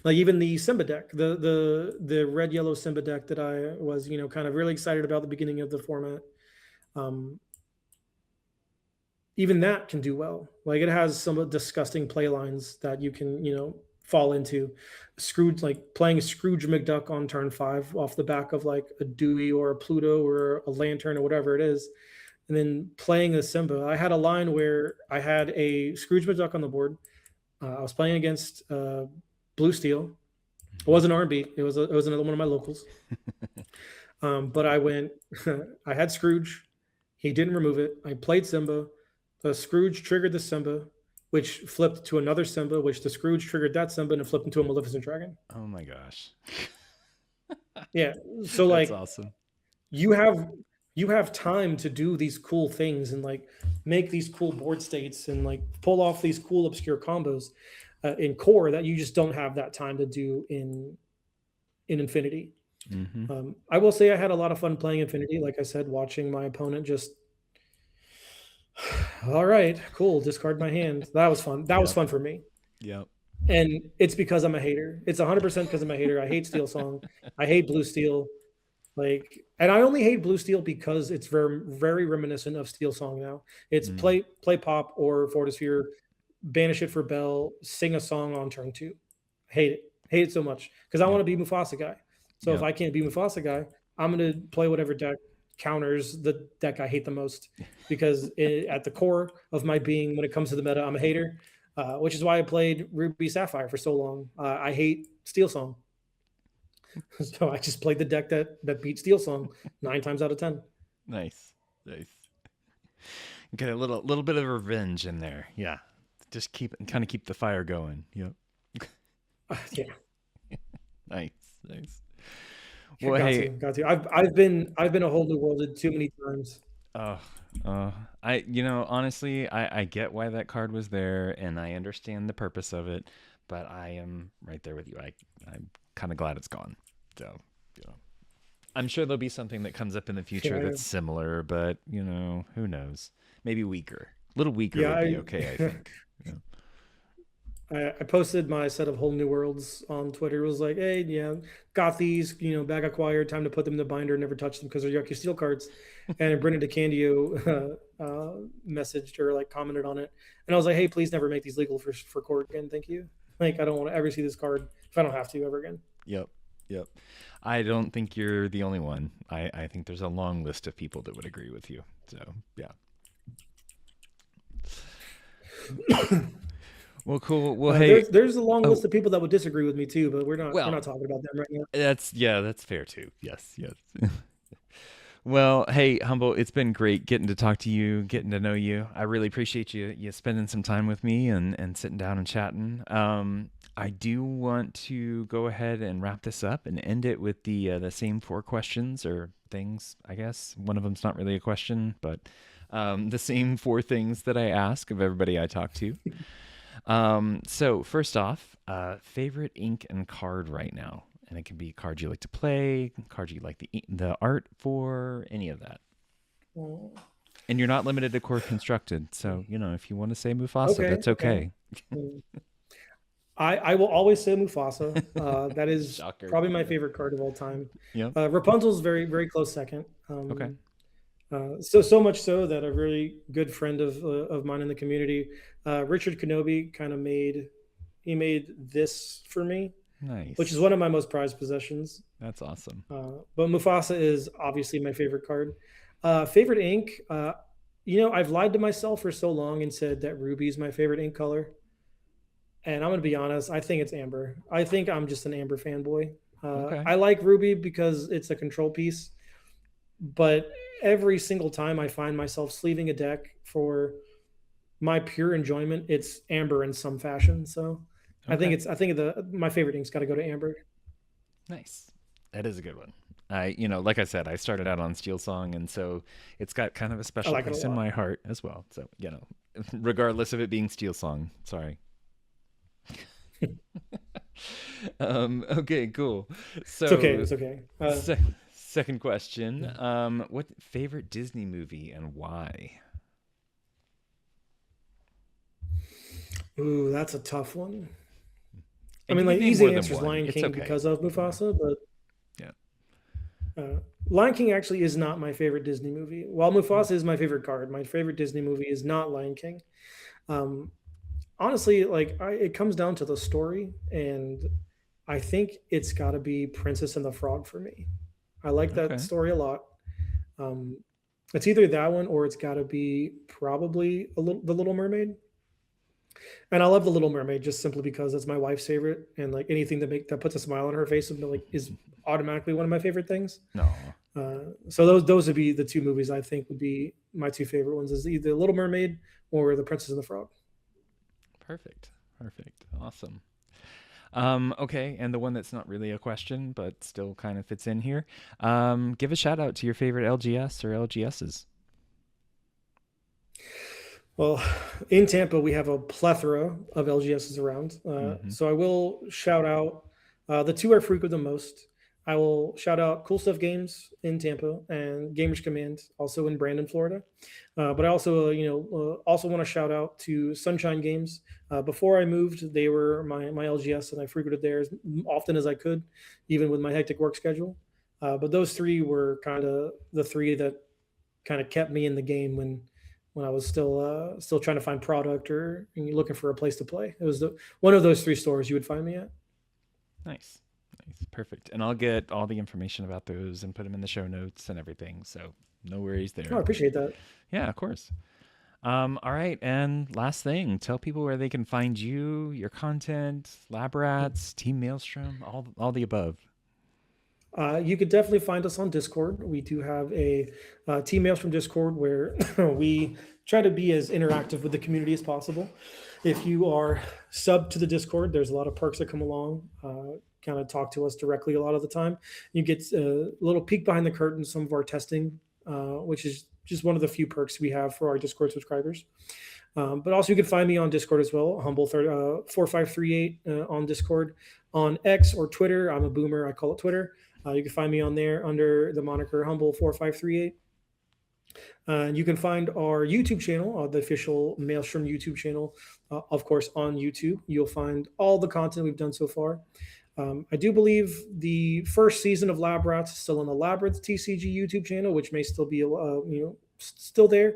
Speaker 2: Like even the Simba deck, the red yellow Simba deck that I was kind of really excited about at the beginning of the format. Even that can do well. Like it has some disgusting play lines that you can fall into. Scrooge, like playing a Scrooge McDuck on turn 5 off the back of like a Dewey or a Pluto or a Lantern or whatever it is, and then playing a Simba. I had a line where I had a Scrooge McDuck on the board. I was playing against Blue Steel. It wasn't R&B. It was another one of my locals. But I went. I had Scrooge. He didn't remove it. I played Simba. The Scrooge triggered the Simba, which flipped to another Simba, which the Scrooge triggered that Simba and it flipped into a Maleficent Dragon.
Speaker 1: Oh my gosh.
Speaker 2: Yeah. So like,
Speaker 1: that's awesome.
Speaker 2: You have time to do these cool things and like make these cool board states and like pull off these cool obscure combos in core that you just don't have that time to do in Infinity. I will say I had a lot of fun playing Infinity. Like I said, watching my opponent just, all right, cool, discard my hand. That was fun. That was fun for me.
Speaker 1: Yep.
Speaker 2: And it's because I'm a hater. It's 100% because I'm a hater. I hate Steel Song. I hate Blue Steel. Like, and I only hate Blue Steel because it's very, very reminiscent of Steel Song now. It's play pop or Fortisphere, banish it for Bell, sing a song on turn 2. Hate it so much because I want to be Mufasa guy. So if I can't be Mufasa guy, I'm going to play whatever deck counters the deck I hate the most, because at the core of my being, when it comes to the meta, I'm a hater, which is why I played Ruby Sapphire for so long. I hate Steel Song. So I just played the deck that beat Steel Song 9 times out of 10.
Speaker 1: Nice. Get a little bit of revenge in there. Yeah. Just keep the fire going. Yep.
Speaker 2: Yeah.
Speaker 1: Nice. Well,
Speaker 2: got to. I've been a whole new world too many times.
Speaker 1: Honestly, I get why that card was there, and I understand the purpose of it, but I am right there with you. I'm kind of glad it's gone. So, I'm sure there'll be something that comes up in the future that's similar, but who knows? Maybe weaker. A little weaker would be okay, I think.
Speaker 2: I posted my set of Whole New Worlds on Twitter. It was like, hey, got these, bag acquired, time to put them in the binder, never touch them because they're yucky steel cards. And Brendan DeCandio messaged or like commented on it. And I was like, hey, please never make these legal for court again. Thank you. Like, I don't want to ever see this card if I don't have to ever again.
Speaker 1: Yep. I don't think you're the only one. I think there's a long list of people that would agree with you. So, yeah. Well, cool. Well, hey,
Speaker 2: there's a long list of people that would disagree with me too, but we're not talking about them right now.
Speaker 1: That's fair too. Yes. Well, hey, Humble, it's been great getting to talk to you, getting to know you. I really appreciate you spending some time with me and sitting down and chatting. I do want to go ahead and wrap this up and end it with the same 4 questions or things, I guess. One of them's not really a question, but the same 4 things that I ask of everybody I talk to. So first off, favorite ink and card right now, and it can be cards you like to play, cards you like the art for, any of that.
Speaker 2: Mm,
Speaker 1: And you're not limited to core constructed, so if you want to say Mufasa,
Speaker 2: okay,
Speaker 1: that's
Speaker 2: okay.
Speaker 1: okay.
Speaker 2: Mm. I will always say Mufasa. That is
Speaker 1: Shocker.
Speaker 2: probably my
Speaker 1: Yep.
Speaker 2: favorite card of all time.
Speaker 1: Yep.
Speaker 2: Rapunzel's very very close second.
Speaker 1: Okay.
Speaker 2: So much so that a really good friend of mine in the community, Richard Kenobi, he made this for me, which is
Speaker 1: Nice.
Speaker 2: one of my most prized possessions.
Speaker 1: That's awesome.
Speaker 2: But Mufasa is obviously my favorite card. Favorite ink. I've lied to myself for so long and said that ruby is my favorite ink color. And I'm gonna be honest, I think it's amber. I think I'm just an amber fanboy.
Speaker 1: Okay.
Speaker 2: I like ruby because it's a control piece, but every single time I find myself sleeving a deck for my pure enjoyment, it's amber in some fashion. So
Speaker 1: Okay.
Speaker 2: I think the my favorite ink's got to go to amber.
Speaker 1: Nice. That is a good one. Like I said, I started out on Steel Song, and so it's got kind of a
Speaker 2: I
Speaker 1: special
Speaker 2: like it a
Speaker 1: place in
Speaker 2: lot.
Speaker 1: my heart as well. So, regardless of it being Steel Song, sorry. Okay, cool.
Speaker 2: It's okay.
Speaker 1: So,
Speaker 2: It's okay.
Speaker 1: second question. What favorite Disney movie and why?
Speaker 2: Ooh, that's a tough one. I
Speaker 1: And
Speaker 2: mean,
Speaker 1: you can
Speaker 2: like
Speaker 1: name more
Speaker 2: easy
Speaker 1: than
Speaker 2: answer is
Speaker 1: one.
Speaker 2: Lion
Speaker 1: It's
Speaker 2: King
Speaker 1: okay.
Speaker 2: because of
Speaker 1: Yeah.
Speaker 2: Mufasa, but
Speaker 1: Yeah.
Speaker 2: Lion King actually is not my favorite Disney movie. While
Speaker 1: Hmm.
Speaker 2: Mufasa is my favorite card, my favorite Disney movie is not Lion King. Um, Honestly, it comes down to the story, and I think it's got to be Princess and the Frog for me. I like that
Speaker 1: Okay.
Speaker 2: story a lot. Um, it's either that one or it's got to be probably the Little Mermaid. And I love the Little Mermaid just simply because it's my wife's favorite, and like anything that puts a smile on her face is automatically one of my favorite things.
Speaker 1: No.
Speaker 2: So those would be the two movies I think would be my two favorite ones is either Little Mermaid or The Princess and the Frog.
Speaker 1: Perfect. Perfect. Awesome. Okay, and the one that's not really a question, but still kind of fits in here. Give a shout out to your favorite LGS or LGSs.
Speaker 2: Well, in Tampa, we have a plethora of LGSs around.
Speaker 1: Mm-hmm.
Speaker 2: So I will shout out the two I frequent the most. I will shout out Cool Stuff Games in Tampa and Gamers Command also in Brandon, Florida. But I also, also want to shout out to Sunshine Games. Before I moved, they were my LGS, and I frequented there as often as I could, even with my hectic work schedule. But those three were kind of the three that kind of kept me in the game when I was still trying to find product or looking for a place to play. It was one of those three stores you would find me at.
Speaker 1: Nice. Nice. Perfect. And I'll get all the information about those and put them in the show notes and everything. So no worries
Speaker 2: Oh, I
Speaker 1: there.
Speaker 2: appreciate that.
Speaker 1: Yeah, of course. All right. And last thing, tell people where they can find you, your content, Lab Rats, Team Maelstrom, all the above.
Speaker 2: You could definitely find us on Discord. We do have a team mails from Discord where we try to be as interactive with the community as possible. If you are sub to the Discord, there's a lot of perks that come along. Kind of talk to us directly a lot of the time. You get a little peek behind the curtain, some of our testing, which is just one of the few perks we have for our Discord subscribers. But also, you can find me on Discord as well, Humble 4538 on Discord, on X or Twitter. I'm a boomer. I call it Twitter. You can find me on there under the moniker Humble 4538. And you can find our YouTube channel, the official Maelstrom YouTube channel, of course, on YouTube. You'll find all the content we've done so far. I do believe the first season of Lab Rats is still on the Labyrinth TCG YouTube channel, which may still be, still there.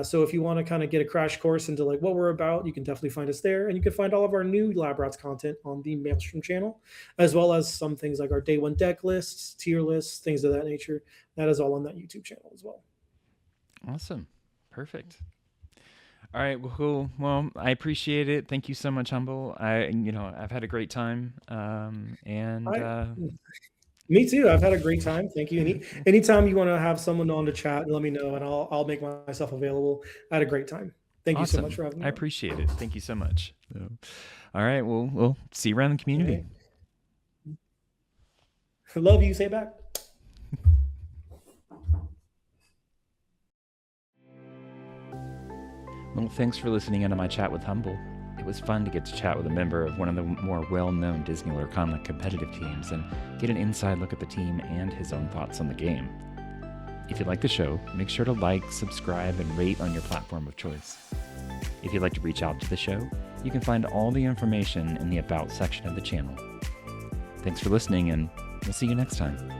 Speaker 2: So if you want to kind of get a crash course into like what we're about, you can definitely find us there. And you can find all of our new Lab Rats content on the Maelstrom channel, as well as some things like our day one deck lists, tier lists, things of that nature. That is all on that YouTube channel as well.
Speaker 1: Awesome. Perfect. All right, well, cool. Well, I appreciate it. Thank you so much, Humble. I've had a great time. And
Speaker 2: I Me too. I've had a great time. Thank you. Anytime you want to have someone on to chat, let me know and I'll make myself available. I had a great time. Thank you so much
Speaker 1: awesome.
Speaker 2: for having
Speaker 1: I
Speaker 2: me on.
Speaker 1: appreciate it. Thank you so much. So, all right, well, we'll see you around the
Speaker 2: All
Speaker 1: community.
Speaker 2: right. Love you. Say it back.
Speaker 1: Well, thanks for listening into my chat with Humble. It It was fun to get to chat with a member of one of the more well-known Disney Lorcana competitive teams and get an inside look at the team and his own thoughts on the game. If you like the show, make sure to like, subscribe, and rate on your platform of choice. If you'd like to reach out to the show, you can find all the information in the About section of the channel. Thanks for listening, and we'll see you next time.